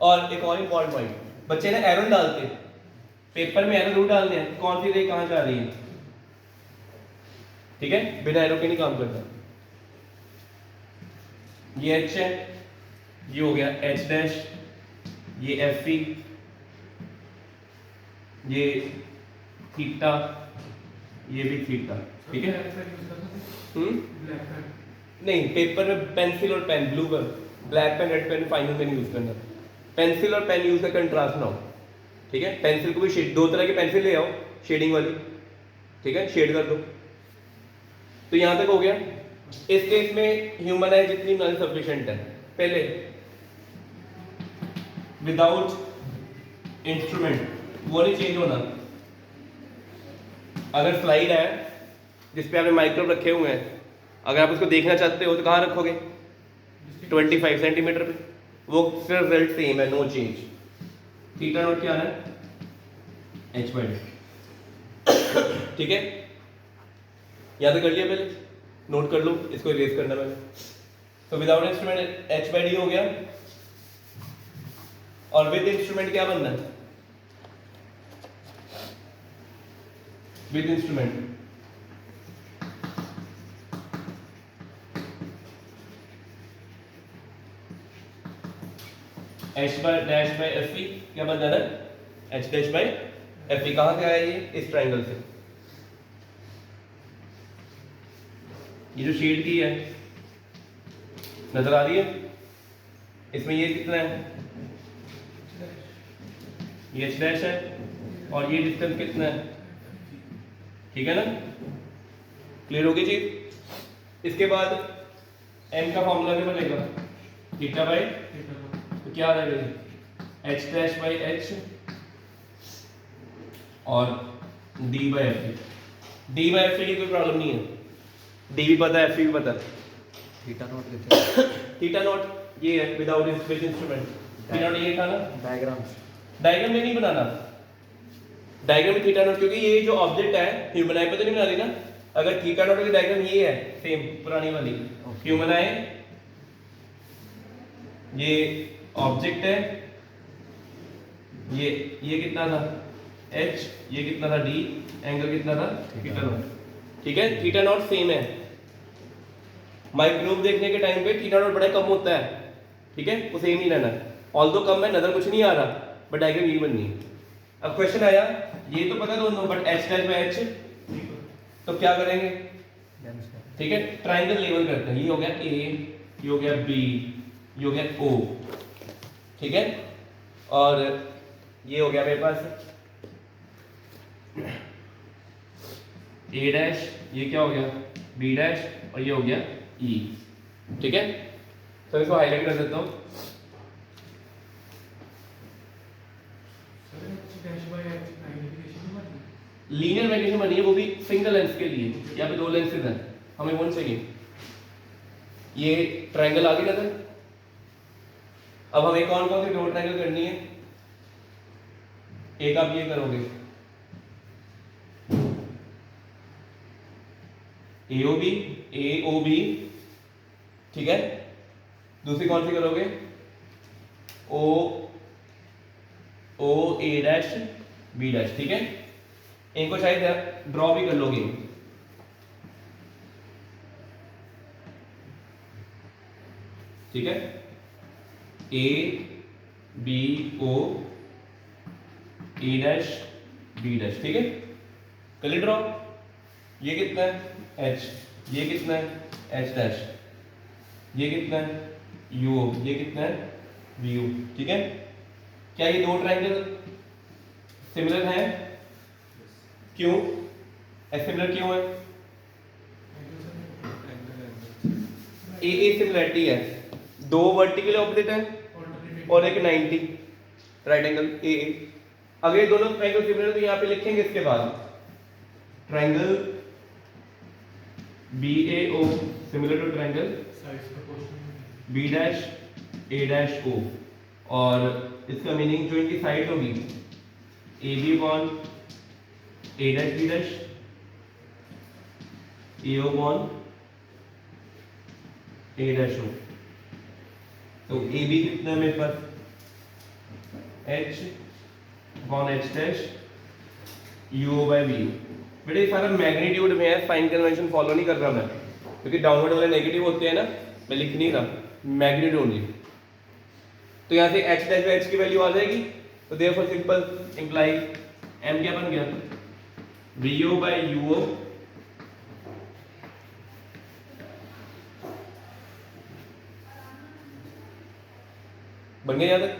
और एक और इम्पॉर्टेंट पॉइंट, बच्चे ने एरो डालते, पेपर में एरो जरूर डालने हैं, कौन सी रे कहाँ जा रही है, ठीक है, बिना एरो के नहीं काम करता। ये एच है, ये हो गया एच डैश, ये एफ ई, ये थीटा, ये भी थीटा, ठीक है। नहीं, पेपर में पेंसिल और पेन, ब्लू पर, black pen red pen final में नहीं यूज करना, पेंसिल और पेन यूज कर, कंट्रास्ट ना हो, ठीक है। पेंसिल को भी शेड, दो तरह की पेंसिल ले आओ, शेडिंग वाली, ठीक है, शेड कर दो। तो यहां तक हो गया। इस केस में ह्यूमन आई जितनी नॉन सफिशिएंट है। पहले विदाउट इंस्ट्रूमेंट, वो नहीं चेंज होना। अगर स्लाइड है जिस पे आपने माइक्रोब रखे हुए हैं, अगर आप उसको देखना चाहते हो तो कहाँ रखोगे, 25 सेंटीमीटर पे, वो सिर्फ रिजल्ट सेम है, नो चेंज। थीटा नोट क्या है, h/d, ठीक है। याद कर लिया, पहले नोट कर लो, इसको इरेज करना पहले। तो विदाउट इंस्ट्रूमेंट h/d हो गया, और विद इंस्ट्रूमेंट क्या बनना है, विद इंस्ट्रूमेंट h/-fe क्या बन जाना है, h'/fe। कहां से आया, ये इस ट्रायंगल से, ये जो शेड की है नजर आ रही है, इसमें ये कितना है, ये h' है, और ये डिस्टेंस कितना है, ठीक है ना। क्लियर होगी चीज। इसके बाद m का फॉर्मूला क्या बनेगा, थीटा बाई, तो क्या आ जाएगा, h'/h और d/f। d/f की कोई प्रॉब्लम नहीं है, d भी पता है, f भी पता है। थीटा नोट देते हैं, थीटा नॉट ये है विदाउट इंस्ट्रूमेंट, थीटा नॉट ये था ना, डायग्राम्स, डायग्राम में नहीं बनाना, डायग्राम में थीटा नॉट, क्योंकि ये जो ऑब्जेक्ट है ह्यूमन आई पे तो नहीं बना रही ना। अगर थीटा नॉट की डायग्राम ये है सेम पुरानी वाली, ह्यूमन आई, ये ऑब्जेक्ट है, ये कितना था h, ये कितना था d, एंगल कितना था थीटा नॉट, ठीक है। थीटा नॉट सेम है। माइक्रोब देखने के टाइम पे थीटा नॉट बड़ा कम होता है, ठीक है, वो सेम ही रहना है। ऑल्दो कम है, नजर कुछ नहीं आ रहा, बट डायग्राम यही बननी है। अब क्वेश्चन आया, ये तो पता दोनों, बट h'/h तो क्या करेंगे, ठीक है, ट्राइंगल लेवल करते हैं। ये हो गया a, ये हो गया b, ये हो गया o, ठीक है। और ये हो गया मेरे पास ए डैश, ये क्या हो गया बी डैश, और ये हो गया ई। ठीक है, तो इसको हाईलाइट कर देता हूँ। सर डैश बाय आइडेंटिफिकेशन बनी। लीनियर मैग्नीफिकेशन बनी है, वो भी सिंगल लेंस के लिए। यहाँ पे दो लेंसेज हैं, हमें कौन चाहिए? ये ट्रायंगल आ गया नजर। अब हमें कौन कौन सी दो ट्रायंगल करनी है? एक आप ये करोगे AOB, AOB, ठीक है। दूसरी कौन सी करोगे? A डैश B डैश, ठीक है। इनको शायद ड्रॉ भी कर लोगे। ठीक है, A B O A dash B dash, ठीक है। कर ड्रॉ। ये कितना है H, ये कितना है H डैश, ये कितना है UO, ये कितना है VO, ठीक है। क्या ये दो ट्रायंगल सिमिलर हैं? क्यों सिमिलर क्यों है? ए सिमिलरिटी है, दो वर्टिकल ऑपोजिट है और एक 90 राइट एंगल ए। अगर ये दोनों ट्रायंगल सिमिलर तो यहाँ पे लिखेंगे इसके बाद triangle BAO similar to triangle sides proportional B dash A dash O, और इसका मीनिंग जो इनकी साइड होगी AB upon A dash B dash, AO upon A dash O। तो AB कितना है मेरे पास H upon H dash UO by VO। बेटा ये सारा मैग्नीट्यूड में है, साइन कन्वेंशन फॉलो नहीं कर रहा मैं, क्योंकि डाउनवर्ड वाले नेगेटिव होते हैं ना, मैं लिख नहीं रहा, मैग्नीट्यूड ओनली। तो यहाँ से H डैश बाय H की वैल्यू आ जाएगी, तो देयरफॉर सिंपल इंप्लाई M क्या बन गया VO बाय UO बन गया। यहाँ तक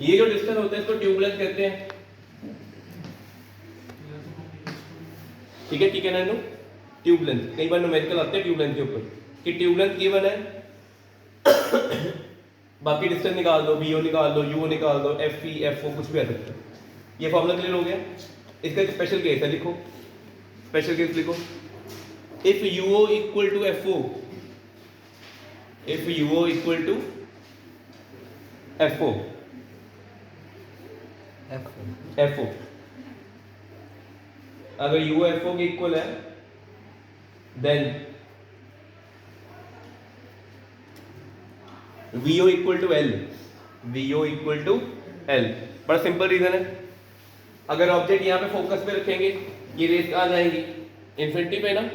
ये जो डिस्टेंस होता है इसको ट्यूब लेंथ कहते हैं, ठीक है। ठीक है ना, ट्यूब लेंथ कई बार न्यूमेरिकल आते हैं ट्यूब लेंथ के ऊपर कि ट्यूब लेंथ गिवन है, बाकी डिस्टेंस निकाल दो, VO निकाल दो, UO निकाल दो, FE FO कुछ भी आ सकता है। ये फॉर्मूला क्लियर हो गया। इसका एक स्पेशल केस है, लिखो स्पेशल केस लिखो। If UO equal to FO, if UO equal to FO, FO अगर UO FO के इक्वल है then VO equal to L, VO equal to L। बड़ा सिंपल रीजन है, अगर ऑब्जेक्ट यहाँ पे फोकस पे रखेंगे ये रेस कहाँ जाएंगी? इन्फिनिटी पे ना,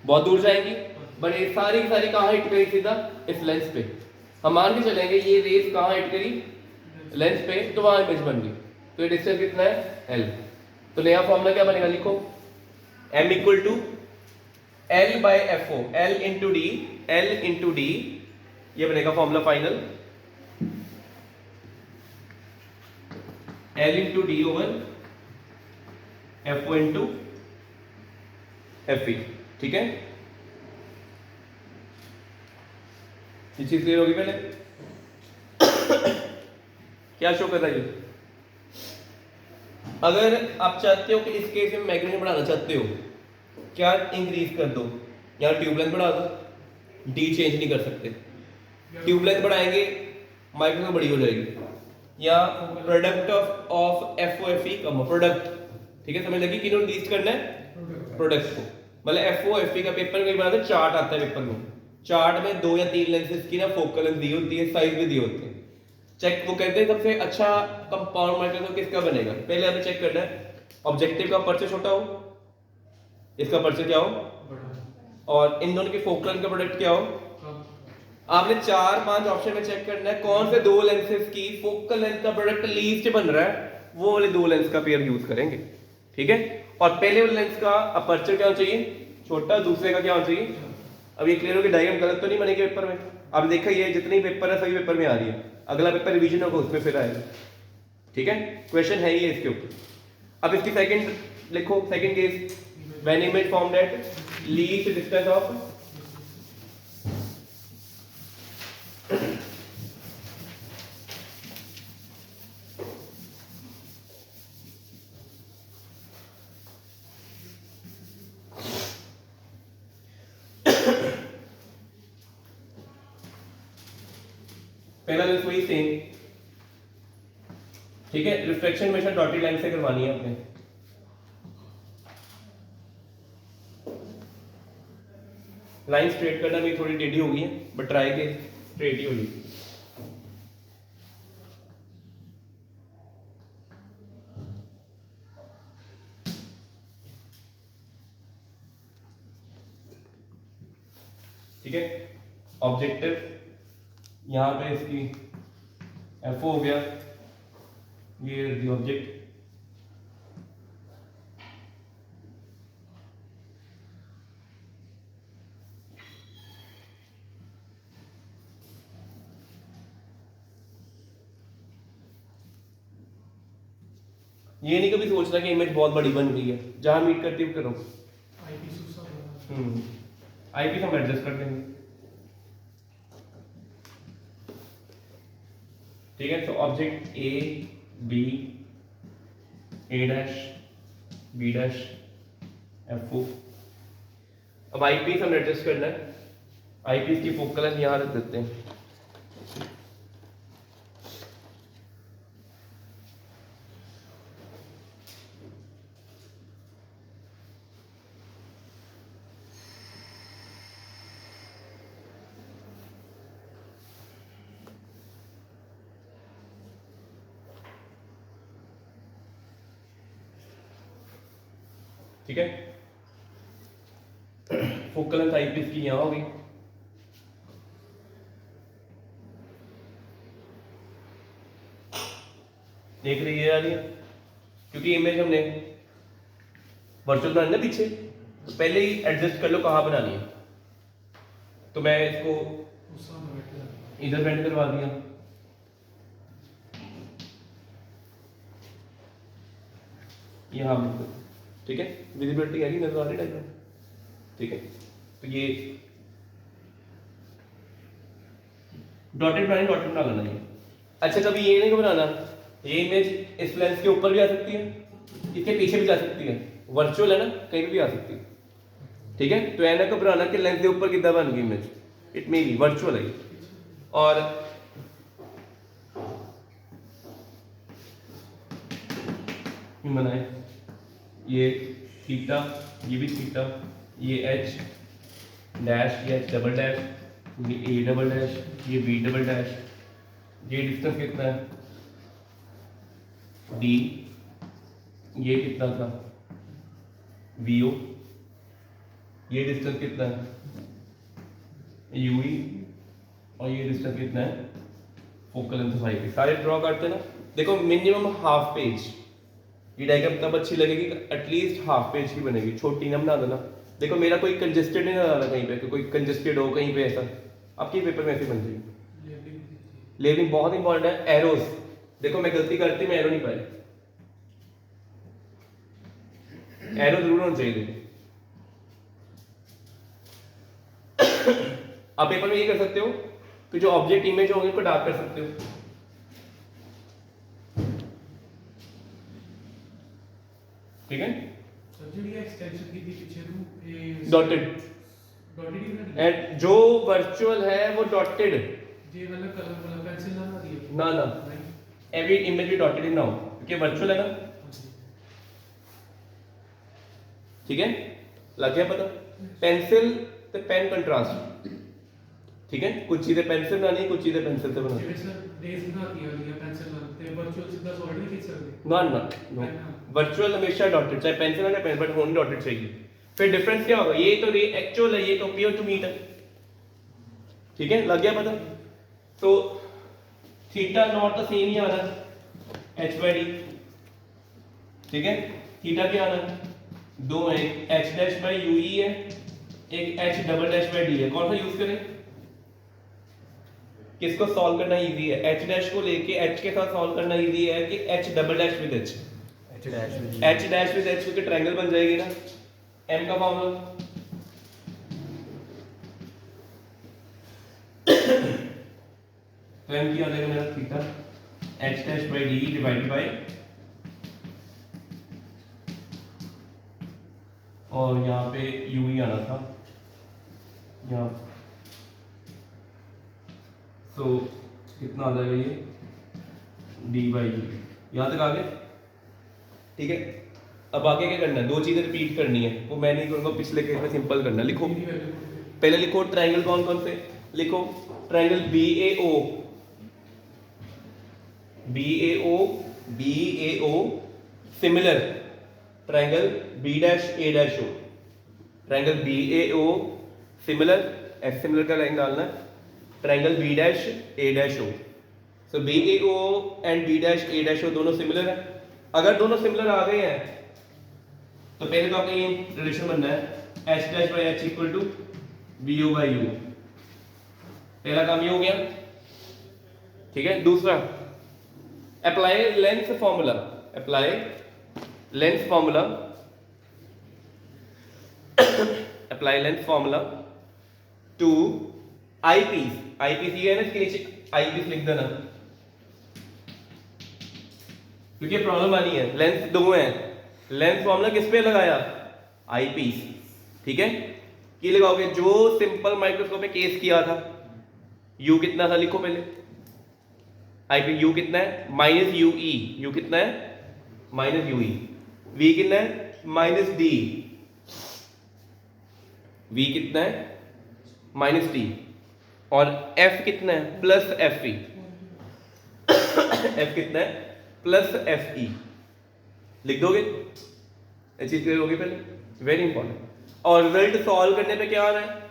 बहुत दूर जाएंगी, बट ये सारी की सारी कहाँ हिट करी? सीधा इस लेंस पे। हम मान के चलेंगे ये रेस कहाँ हिट करी? लेंस पे, तो वहां इमेज बन गई। तो ये डिस्टेंस कितना है L। तो नया फॉर्मूला क्या बनेगा? लिखो M equal to L by FO, L into D, L into D, ये बनेगा formula final L into D over FO into FE, ठीक है। ये चीज क्लियर होगी पहले? क्या शो कर रहा है ये? अगर आप चाहते हो कि इस केस में मैग्नीट्यूड बढ़ाना चाहते हो, क्या इंक्रीज कर दो, यहाँ ट्यूब लेंथ बढ़ा दो, डी चेंज नहीं कर सकते। ट्यूब लेंथ बढ़ाएंगे माइक्रोस्कोप बड़ी हो जाएगी, या प्रोडक्ट ऑफ FO/FE कम हो, प्रोडक्ट, ठीक है। समझ लगी? किन्होंने लीस्ट करना है? प्रोडक्ट को। मतलब FO/FE का पेपर में बनाते चार्ट आता है पेपर में, चार्ट में 2 या 3 लेंसेज की ना फोकल लेंथ दी होती है, साइज भी दी होती है। चेक वो कहते हैं सबसे अच्छा कंपाउंड माइक्रोस्कोप किसका बनेगा? पहले हमें चेक करना है ऑब्जेक्टिव का पर्चे छोटा हो, इसका पर्चे क्या हो, और इन दोनों के फोकल लेंथ का प्रोडक्ट क्या हो। आपने 4-5 ऑप्शन में चेक करना है कौन से दो लेंसेज की फोकल लेंथ का प्रोडक्ट लीस्ट बन रहा है, वो वाले दो लेंस का पेयर यूज करेंगे, ठीक है। और पहले वाले लेंस का अपर्चर क्या होना चाहिए? छोटा, दूसरे का क्या होना चाहिए? अब ये क्लियर हो कि डायग्राम गलत तो नहीं बनेगी पेपर में? अब देखा ये जितनी पेपर है सभी पेपर में आ रही है। अगला पेपर रिवीजन होगा उसमें फिर आएगा, ठीक है। क्वेश्चन है ही है इसके ऊपर। अब इसकी सेकंड लिखो, second case, when image formed at least distance of पहला लेंस वही सेम, ठीक है। रिफ्लेक्शन हमेशा डॉटेड लाइन से करवानी है आपने। लाइन स्ट्रेट करना भी थोड़ी टेढ़ी होगी बट ट्राई के स्ट्रेट ही होगी। ठीक है, ऑब्जेक्टिव यहाँ पे इसकी एफ हो गया, ये दी ऑब्जेक्ट। ये नहीं कभी सोचना कि इमेज बहुत बड़ी बन गई है, जहां मीट करती है करो। आईपीस हम एडजस्ट कर देंगे, ठीक है। तो object A B A dash B dash F O. अब आईपीस हम एडजस्ट करना है, आईपीस की फोकल लेंथ यहां रख देते हैं। ठीक है, फोकल लेंथ आईपीस की यहां होगी। देख रही है यार ये, क्योंकि इमेज हमने वर्चुअल बनानी है पीछे, तो पहले ही एडजस्ट कर लो कहाँ बनानी है। तो मैं इसको इधर बेंड करवा दिया, यहाँ बिल्कुल ठीक है। विजिबिलिटी आएगी, नजर आ रही डायग्राम, ठीक है। तो ये डॉटेड बनानी, डॉटेड बना लेना ये। अच्छा, कभी ये नहीं बनाना, ये इमेज इस लेंस के ऊपर भी आ सकती है, इसके पीछे भी जा सकती है, वर्चुअल है ना, कहीं भी आ सकती है, ठीक है। तो ऐना को बनाना कि लेंस के ऊपर कितना बन गई image, it may be virtual है। और बनाए ये थीटा, ये भी थीटा, ये एच डैश, ये एच डबल डैश, ये ए डबल डैश, ये बी डबल डैश। ये डिस्टेंस कितना है डी, ये कितना था वी ओ, ये डिस्टेंस कितना है यू ई, और ये डिस्टेंस कितना है फोकल लेंथ फाई पे। सारे ड्रॉ करते हैं ना। देखो मिनिमम हाफ पेज, ये डायग्राम तब अच्छी लगेगी एटलीस्ट हाफ पेज की बनेगी, छोटी ना बना देना। देखो मेरा कोई कंजेस्टेड नहीं आ रहा कहीं पे, कोई कंजेस्टेड हो कहीं पे ऐसा, आपके पेपर में ऐसे बन जाएगी। लेबलिंग बहुत इंपॉर्टेंट है। एरोस, देखो मैं गलती करती, मैं एरो नहीं पाया, एरो जरूर होना चाहिए। देखो आप पेपर में ये कर सकते हो कि जो ऑब्जेक्ट इमेज होंगे उनको डार्क कर सकते हो, ठीक है। एक्सटेंशन की थी पीछे डॉटेड, डॉटेड ही ना एंड जो वर्चुअल है वो डॉटेड, ये वाला कलर वाला पेंसिल ना दिया ना ना, एवरी इमेज भी डॉटेड ही ना हो, क्योंकि वर्चुअल है ना, ठीक है। लग गया पता। पेंसिल ते पेन कंट्रास्ट, ठीक है। कुछ चीजें पेंसिल बनानी, कुछ चीजें पेंसिल से बनानी। सर डेज ना दिया पेंसिल ना ते वर्चुअल सीधा सॉलिड नहीं खींच सकते ना ना नो, वर्चुअल हमेशा डॉटेड, चाहे पेंसिल है ना पेन, बट ओनली डॉटेड चाहिए। फिर डिफरेंस क्या होगा, ये तो एक्चुअल है, ये तो पियर टू मीट है, ठीक है। लग गया पता। तो थीटा नॉट तो सेम ही आना एच बाई डी, ठीक है। थीटा क्या आना, दो है, एक एच डैश बाई यू ई है, एक H double dash by D है। कौन सा यूज करें, किसको सॉल्व करना इजी है, एच डैश को लेके एच के साथ सॉल्व करना इजी है कि H double dash with H? H dash with H क्योंकि ट्रायंगल बन जाएगी ना। एम का फॉर्मूला तो एम क्या आ जाएगा मेरा theta H dash by D divided by, और यहाँ पे यू ही आना था यहाँ, तो कितना आ जाएगा ये डी बाई यू, यहाँ तक आ गए। ठीक है, अब आगे क्या करना है, दो चीजें रिपीट करनी है, वो मैं नहीं करूँगा, पिछले केस में सिंपल करना। लिखो पहले, लिखो ट्रायंगल कौन कौन से, लिखो triangle B A O, B A O, B A O, similar triangle B dash A dash O, triangle B A O similar, as similar का लाइन डालना है, triangle B dash A dash O. So B A O and B dash A dash O दोनों सिमिलर है। अगर दोनों सिमिलर आ गए हैं तो पहले तो आपका ये रिलेशन बनना है H dash by H equal to B O by U, पहला काम ये हो गया। ठीक है, दूसरा apply length formula, apply length formula, apply length formula to I piece, I piece ये है ना, इसके नीचे आई पीस लिख देना क्योंकि प्रॉब्लम आनी है, लेंथ दो है, लेंथ फॉर्मूला किस पे लगाया, आई पीस। ठीक है, ये लगाओगे जो सिंपल माइक्रोस्कोप में केस किया था, यू कितना था लिखो पहले, आई पी यू कितना है माइनस यू ई, यू कितना है माइनस यू ई, वी कितना है माइनस डी, वी कितना है माइनस डी, और एफ कितना है प्लस एफ ई, एफ कितना है प्लस एफ ई, लिख दोगे, ये चीज क्लियर होगी पहले, वेरी इंपॉर्टेंट। और रिजल्ट सॉल्व करने पे क्या आना है,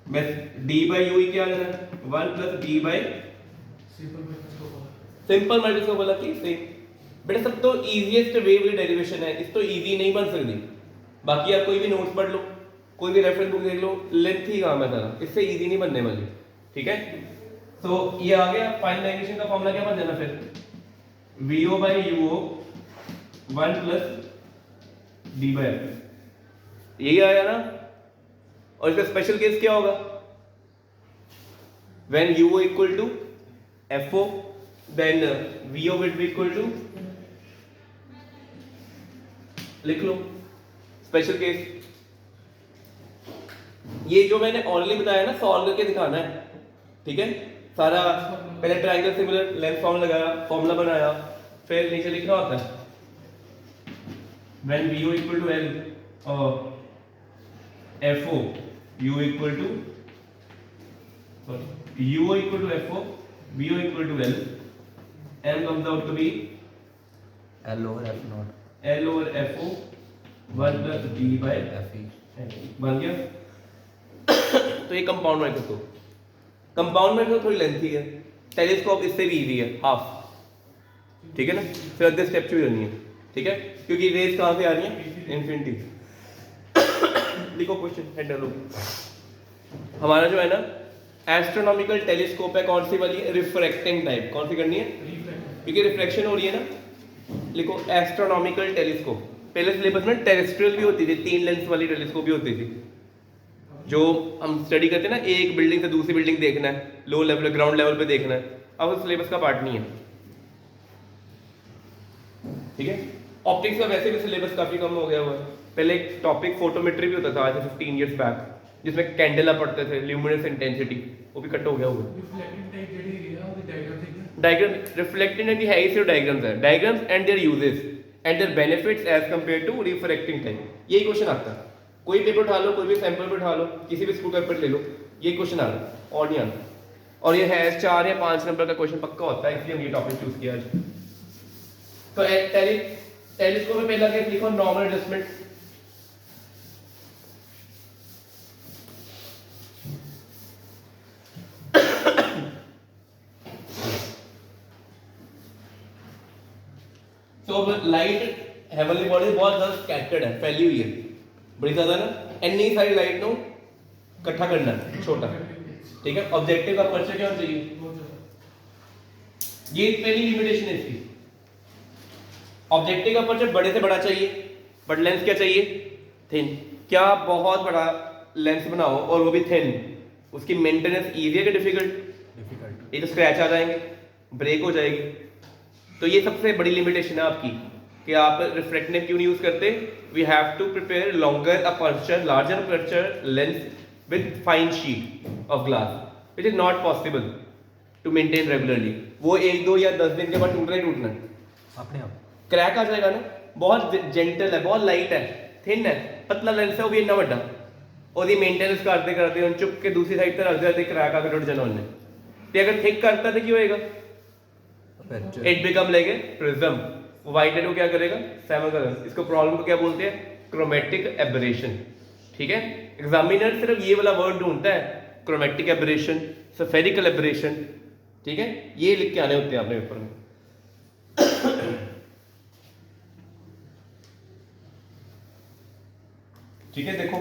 मैं डी बाई यू क्या आना है, 1 plus D by simple microscope वाला की सेम। बेटा सब तो इजीएस्ट वे वाली डेरिवेशन है, इस तो इजी नहीं बन सकती। बाकी आप कोई भी नोट्स पढ़ लो, कोई भी रेफरेंस बुक देख लो, लेंथ ही काम है सारा, इससे इजी नहीं बनने वाली। ठीक है, तो ये आ गया फाइनल डायमेंशन का फॉर्मूला, क्या बन जाना फिर VO by UO 1 plus D by F, यही आया ना। और इसका स्पेशल केस क्या होगा, when UO equal to FO then VO will be equal to, लिख लो स्पेशल केस। ये जो मैंने ऑलरेडी बताया ना, सॉल्व करके दिखाना है। ठीक है, सारा पहले ट्रायंगल सिमिलर लेंथ फॉर्मूला लगाया, फॉर्मूला बनाया, फिर नीचे लिखना होता है when VO equal to L और FO U equal to UO equal to FO VO equal to L, M comes out to be L over F naught, L over FO 1 plus D by F E, बन गया। तो ये कंपाउंड माइक्रोस्कोप, कंपाउंड माइक्रोस्कोप थोड़ी लेंथी है, टेलीस्कोप इससे भी इजी है हाफ। ठीक है ना, फिर अगले स्टेप चूज करनी है। ठीक है, क्योंकि रेज कहाँ से आ रही है, इन्फिनिटी। लिखो क्वेश्चन हेडर लो, हमारा जो है ना एस्ट्रोनॉमिकल टेलीस्कोप है, कौन सी वाली है, रिफ्रैक्टिंग टाइप। कौन सी करनी है, क्योंकि रिफ्लेक्शन हो रही है ना। लिखो एस्ट्रोनॉमिकल टेलीस्कोप। पहले सिलेबस में टेरेस्ट्रियल भी होती थी, 3 लेंस वाली टेलीस्कोप भी होती थी, जो हम स्टडी करते हैं ना, एक बिल्डिंग से दूसरी बिल्डिंग देखना है, लो लेवल ग्राउंड लेवल पे देखना है। अब उस सिलेबस का पार्ट नहीं है। ठीक है, ऑप्टिक्स का वैसे भी सिलेबस काफी कम हो गया हुआ है। पहले एक टॉपिक फोटोमेट्री भी होता था, आज से 15 इयर्स बैक, जिसमें कैंडेला पढ़ते थे, ल्यूमिनस इंटेंसिटी, वो भी कट हो गया हुआ है। रिफ्लेक्टिंग टाइप ਜਿਹੜੀ ਹੈ ਉਹਦੀ ਡਾਇਗਰਾਮ ਦੇਖੀ, डायग्राम रिफ्लेक्टिंग है ही सिर्फ डायग्राम्स है, diagrams and their uses and their benefits as compare to refracting type. यही क्वेश्चन आता है, कोई पेपर उठा लो, कोई भी सैंपल पे उठा लो, किसी भी स्कूल का पेपर ले लो, ये क्वेश्चन आ रहा है और नहीं आता। और ये है 4 या 5 नंबर का क्वेश्चन पक्का होता है, इसलिए हम ये टॉपिक चूज किया आज। तो टेलीस्कोप में पहला केस लिखो नॉर्मल एडजस्टमेंट। तो लाइट हेवनली बॉडी बहुत ज्यादा स्कैटर्ड है, फैली हुई है बड़ी ज्यादा ना, इतनी सारी लाइट नो इकट्ठा करना है छोटा, ठीक है, ऑब्जेक्टिव का अपर्चर क्या होना चाहिए, बहुत ज़्यादा। ये पहली लिमिटेशन है इसकी। ऑब्जेक्टिव का अपर्चर बड़े से बड़ा चाहिए, बट लेंस क्या चाहिए, थिन। क्या बहुत बड़ा लेंस बनाओ और वो भी थिन, उसकी मेंटेनेंस इजी है कि डिफिकल्ट, डिफिकल्ट। ये तो स्क्रैच आ जाएंगे, ब्रेक हो जाएगी। तो ये सबसे बड़ी लिमिटेशन है आपकी कि आप रिफ्रैक्टिव क्यों नहीं यूज करते। We have to prepare longer aperture, larger aperture lens with fine sheet of glass, it is not possible to maintain regularly. वो 1 2 या 10 दिन के बाद टूटना ही टूटना है, अपने आप क्रैक आ जाएगा ना। बहुत जेंटल है, बहुत लाइट है, थिन है, पतला लेंस है, वो भी इतना बड़ा, और ये मेंटेनेंस करते करते हम चुप के दूसरी साइड पर रख जाते, क्रैक आकर टूट जाना उन्हें। तो अगर थिक करता तो क्या होएगा, aperture. It become like a prism. White head को क्या करेगा, सेमी कलर। इसको प्रॉब्लम को क्या बोलते हैं, क्रोमेटिक एबरेशन। ठीक है, एग्जामिनर सिर्फ ये वाला वर्ड ढूंढता है, क्रोमेटिक एबरेशन, स्फेरिकल एबरेशन। ठीक है, ये लिख के आने होते हैं अपने पेपर में। ठीक है, देखो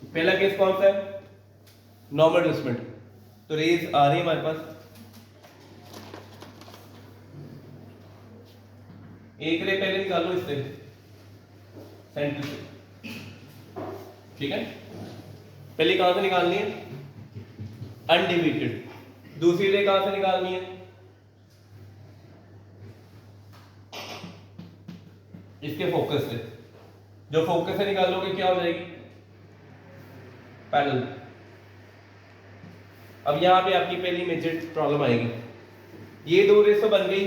पहला केस कौन सा है, नॉर्मल एडजस्टमेंट। तो रेज आ रही है हमारे पास, एक रे पहले निकालो इससे, सेंटर से। ठीक है, पहले कहां से निकालनी है, अनडिविटेड। दूसरी रे कहां से निकालनी है, इसके फोकस से। जो फोकस से निकालोगे क्या हो जाएगी, पैरेलल। अब यहां पे आपकी पहली मेजर प्रॉब्लम आएगी, ये दो रेस तो बन गई,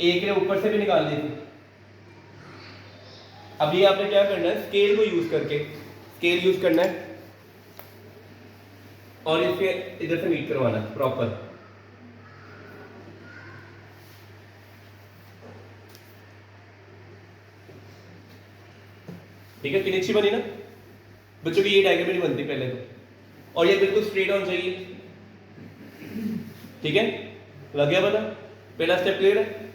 एक रे ऊपर से भी निकाल ली थी। अब ये आपने क्या करना है, स्केल को यूज करके, स्केल यूज करना है और इसके इधर से मीट करवाना है प्रॉपर। ठीक है, कितनी अच्छी बनी ना बच्चों की, ये डायग्राम नहीं बनती पहले तो, और ये बिल्कुल स्ट्रेट ऑन चाहिए। ठीक है, लग गया पता, पहला स्टेप क्लियर है।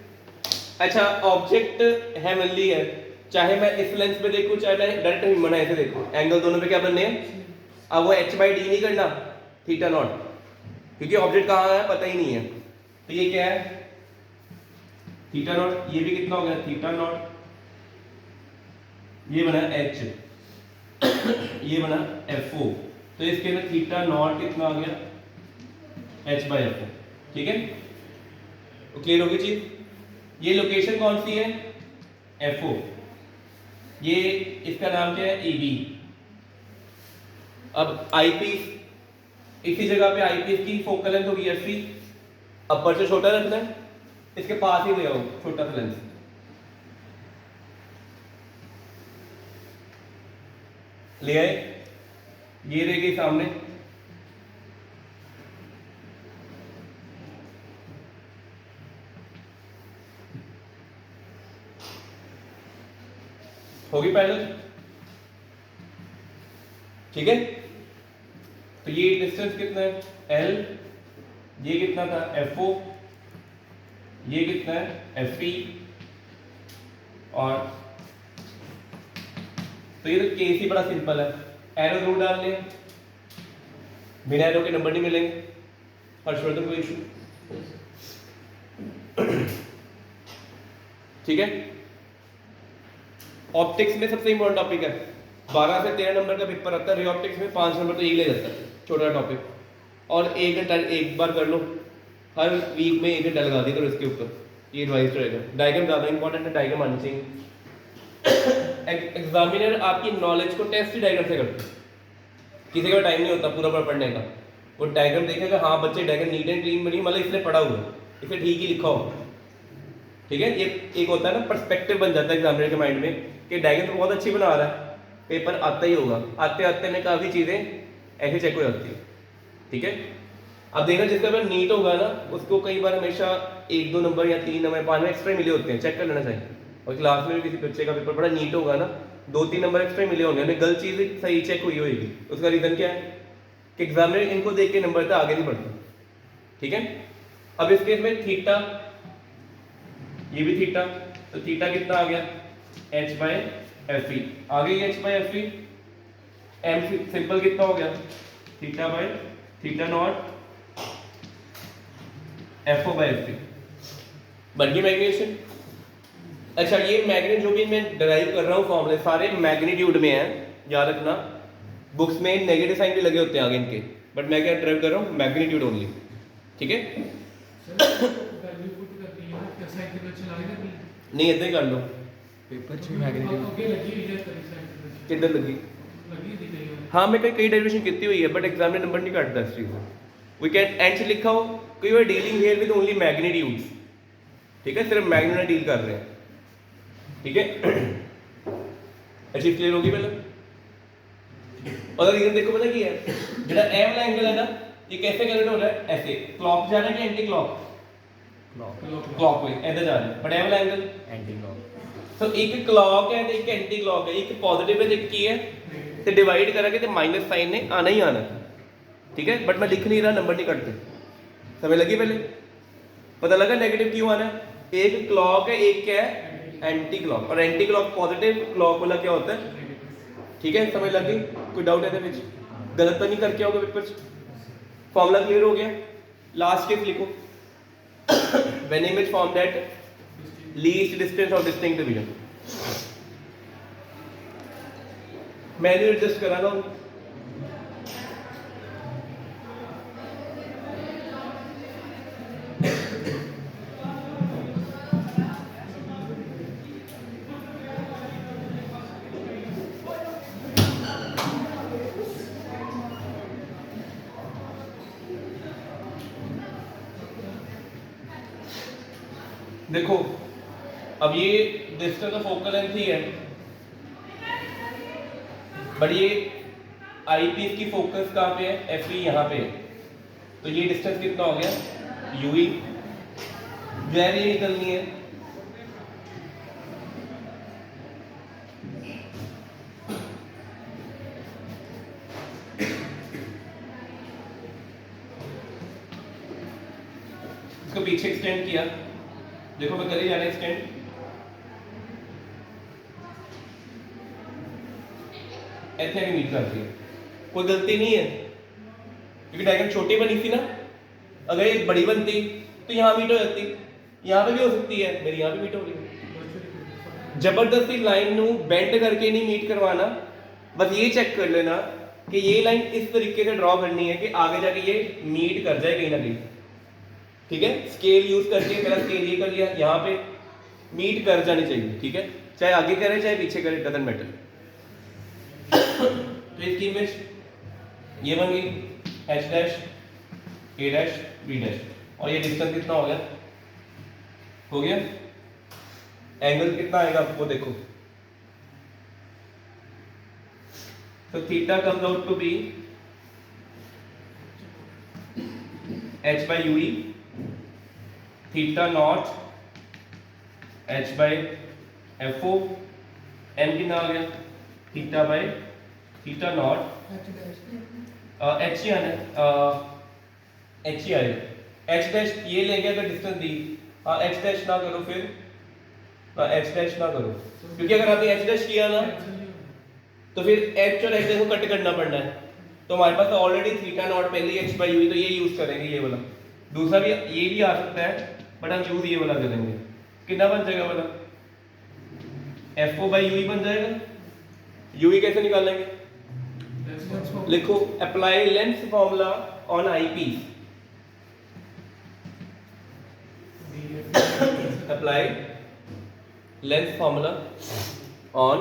अच्छा, ऑब्जेक्ट हेवनली है, चाहे मैं इस लेंस पे देखूं चाहे मैं डायरेक्ट ह्यूमन आई से देखूं, एंगल दोनों पे क्या बनने हैं। अब वो h/d नहीं करना, थीटा नॉट, क्योंकि ऑब्जेक्ट कहां है पता ही नहीं है। तो ये क्या है, थीटा नॉट। ये भी कितना हो गया, थीटा नॉट। ये बना h, ये बना FO। तो इसके अंदर थीटा नॉट कितना आ गया, h/FO। ठीक है, तो क्लियर होगी चीज। ये लोकेशन कौन सी है, FO। ये इसका नाम क्या है, AB। अब आईपीस, इसी जगह पे आईपीस की फोकल लेंथ होगी 80। अपर्चर छोटा रखना है, इसके पास ही ले आओ छोटा सा लेंस। ले आए, ये रहेगी सामने, होगी पैरेलल। ठीक है, तो ये डिस्टेंस कितना है, L। ये कितना था, FO। ये कितना है, FP। और तो ये तो केस ही बड़ा सिंपल है, एरो जरूर डाल लें, बिना एरो के नंबर नहीं मिलेंगे। हर्षवर्धन कोई इशू, ठीक है। ऑप्टिक्स में सबसे इंपॉर्टेंट टॉपिक है, 12 से 13 नंबर का पेपर आता है, रे ऑप्टिक्स में 5 नंबर तो यही ले जाता है, छोटा टॉपिक। और 1 घंटा एक बार कर लो, हर वीक में 1 घंटा लगा दिया करो इसके ऊपर, ये एडवाइस रहेगा। डायग्राम ज़्यादा इंपॉर्टेंट है, डायग्राम आनी चाहिए। एग्जामिनर आपकी नॉलेज को टेस्ट ही डायग्राम से करते हैं, किसी का टाइम नहीं होता पूरा पूरा पढ़ने का। वो डायग्राम देखेगा, हाँ बच्चे डायग्राम नीट एंड क्लीन बनी, मतलब इसने पढ़ा हुआ है, इसे ठीक ही लिखा हो। ठीक है, ये एक होता है ना पर्सपेक्टिव बन जाता है एग्जामिनर के माइंड में कि डायग्राम तो बहुत अच्छी बना रहा है, पेपर आता ही होगा। आते आते में काफ़ी चीज़ें ऐसे चेक हो जाती है। ठीक है, अब देखना जिसका पेपर नीट होगा ना, उसको कई बार हमेशा 1 2 नंबर या 3 नंबर 5 नंबर एक्स्ट्रा मिले होते हैं, चेक कर लेना चाहिए। और क्लास में भी किसी बच्चे का पेपर बड़ा नीट होगा ना, 2 3 नंबर एक्स्ट्रा मिले होंगे, हमें गलत चीज़ सही चेक हुई होगी। उसका रीज़न क्या है कि एग्जामिनर इनको देख के नंबर तक आगे नहीं बढ़ता। ठीक है, अब इस केस में थीटा, ये भी थीटा, तो थीटा कितना आ गया, h/d। एफ ई आ गई H by F E M simple कितना हो गया theta by theta naught F O by F E बन गई मैग्नीट्यूड। अच्छा ये मैग्नीट्यूड जो भी मैं डिराइव कर रहा हूँ फॉर्मूले सारे मैग्नीट्यूड में है, याद रखना। बुक्स में नेगेटिव साइन भी लगे होते हैं आगे इनके, बट मैं क्या डिराइव कर रहा हूँ मैग्नीट्यूड ओनली, ठीक है। वैल्यू पुट करनी है क्या साइड के बच्चे लागे करनी नहीं इतना ही कर लो। पेपर च मैग्नीट्यूड ओके लगी हुई है करी साइड के बच्चे किधर लगी? लगी दिख रही है। हाँ मैं कई डेरिवेशन की हुई है बट एग्जाम में नंबर नहीं काटता इस चीज़ में। वी कैन एंड से लिखा हो कि you are dealing here with only magnitudes, ठीक है, सिर्फ मैग्नीट्यूड डील कर रहे हैं, ठीक है। अच्छी क्लियर होगी पहले। और रीजन देखो पता क्या है, जेड़ा ए वाला एंगल है ना ये कैसे कैलकुलेट हो रहा है, ऐसे क्लॉक जा रहा है कि एंटी क्लॉक? क्लॉक वे इधर जा रहा है, बट ए वाला एंगल एंटी क्लॉक। तो एक क्लॉक है तो एक एंटी क्लॉक है, एक पॉजिटिव है तो एक की है, तो डिवाइड करेंगे तो माइनस साइन ने आना ही आना, ठीक है। बट मैं लिख नहीं रहा, नंबर नहीं कटते, समझ लगी पहले? पता लगा नेगेटिव क्यों आना है? एक क्लॉक है एक क्या है एंटी क्लॉक, और एंटी क्लॉक पॉजिटिव, क्लॉक वाला क्या होता है, ठीक है। समझ लगी? कोई डाउट है विच गलत तो नहीं करके आओगे पेपर? फॉर्मूला क्लियर हो गया? लास्ट केस लिखो when image formed at least distance of distinct division. मैंने एडजस्ट करा ना देखो, अब ये डिस्टेंस ऑफ फोकल लेंथ ही है, बट ये आई पीस की फोकस कहाँ पे है, एफ ई यहाँ पे है, तो ये डिस्टेंस कितना हो गया यू ई, ग्लैर ये निकलनी है, इसको पीछे एक्सटेंड किया, देखो मैं कर ही जाना एक्सटेंड, ऐसे भी मीट करती है, कोई गलती नहीं है क्योंकि डायग्राम छोटी बनी थी ना, अगर ये बड़ी बनती तो यहाँ मीट हो जाती, यहाँ पे भी हो सकती है, मेरी यहाँ पे मीट हो रही है। जबरदस्ती लाइन नू बेंड करके नहीं मीट करवाना, बस ये चेक कर लेना कि ये लाइन इस तरीके से ड्रॉ करनी है कि आगे जाके ये मीट कर जाए कहीं ना कहीं, ठीक है। स्केल यूज करके मेरा स्केल ये कर लिया, यहाँ पे मीट कर जानी चाहिए, ठीक है, चाहे आगे करे चाहे पीछे करे, डजंट मैटर। तो इसकी इमेज ये बन गई H dash A dash B dash, और ये डिस्टेंस कितना हो गया, हो गया। एंगल कितना आएगा आपको देखो, तो theta comes out to be H by U E, theta nought H by F O, M कितना आ गया theta by theta nought H ही आना एच ही आएगा, एच डैश ये ले गया अगर डिस्टेंस दी, एच डैश ना करो, फिर एच डैश ना करो, क्योंकि अगर आपने एच डैश किया ना तो फिर एच और एच डैश को कट करना पड़ना है, तो हमारे पास ऑलरेडी थीटा नॉट पहले एच बाई यू, तो ये यूज करेंगे ये वाला, दूसरा भी ये भी आ सकता है बट हम यूज ये वाला करेंगे। कितना बन जाएगा वाला, एफ ओ बाई यू बन जाएगा। यू कैसे निकालेंगे, लिखो apply length formula on eye piece, apply length formula on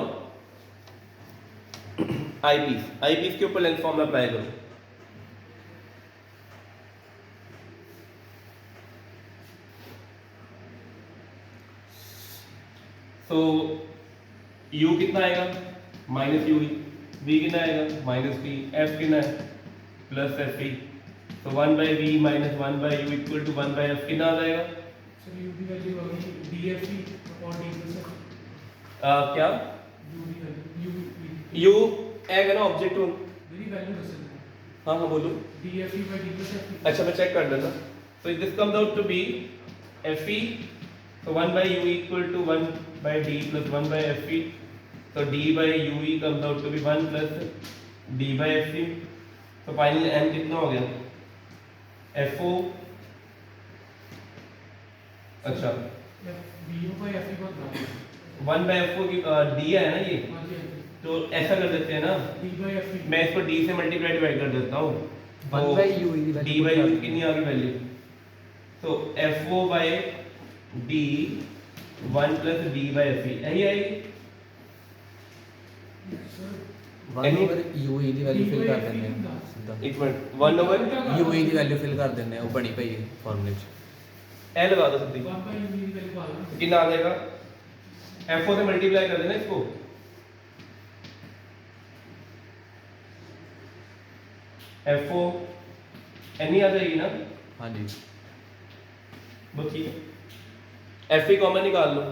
eye piece, I piece के ऊपर लेंथ फॉर्मूला अप्लाई करो। तो u कितना आएगा माइनस यू, v कितना आएगा माइनस v, f कितना है प्लस एफ ई, तो 1 by V minus 1 by U equal to 1 by F कितना आ जाएगा, सर u की वैल्यू आ गई dfe upon d plus f, क्या u की वैल्यू u आएगा ना ऑब्जेक्ट टू, मेरी वैल्यू दस है, हाँ हाँ बोलो, dfe by d plus f। अच्छा मैं चेक कर लेता, तो this comes out to be F E, तो 1 by U equal to 1 by D plus 1 by F E, तो d by ue comes out to be 1 plus d by fc। तो फाइनल m कितना हो गया fo। अच्छा बीओ का एफ बनता है 1 by fo की d है ना ये, हाँ जी हाँ जी तो ऐसा कर देते हैं ना, डी बाई एफ मैं इसको d से मल्टीप्लाई डिवाइड कर देता हूँ। 1 by u की d वैल्यू by u कितनी आ गई वैल्यू, तो fo by d 1 plus d by fe यही आएगी। 1 over u ਦੀ ਵੈਲਿਊ ਫਿਲ ਕਰ ਦਿੰਦੇ ਆ ਸਿੱਧਾ एक मिनट 1 over u ਦੀ ਵੈਲਿਊ ਫਿਲ ਕਰ ਦਿੰਦੇ ਆ ਉਹ ਬਣੀ ਪਈ ਹੈ ਫਾਰਮੂਲੇ 'ਚ ए लगा दो सीधी, 1 बाई यू की वैल्यू आ गई कितना आ जाएगा fo से मल्टीप्लाई कर देना इसको, fo n ही आ जाएगी ना, ਹਾਂਜੀ बस ठीक है। fe कॉमन निकाल लो,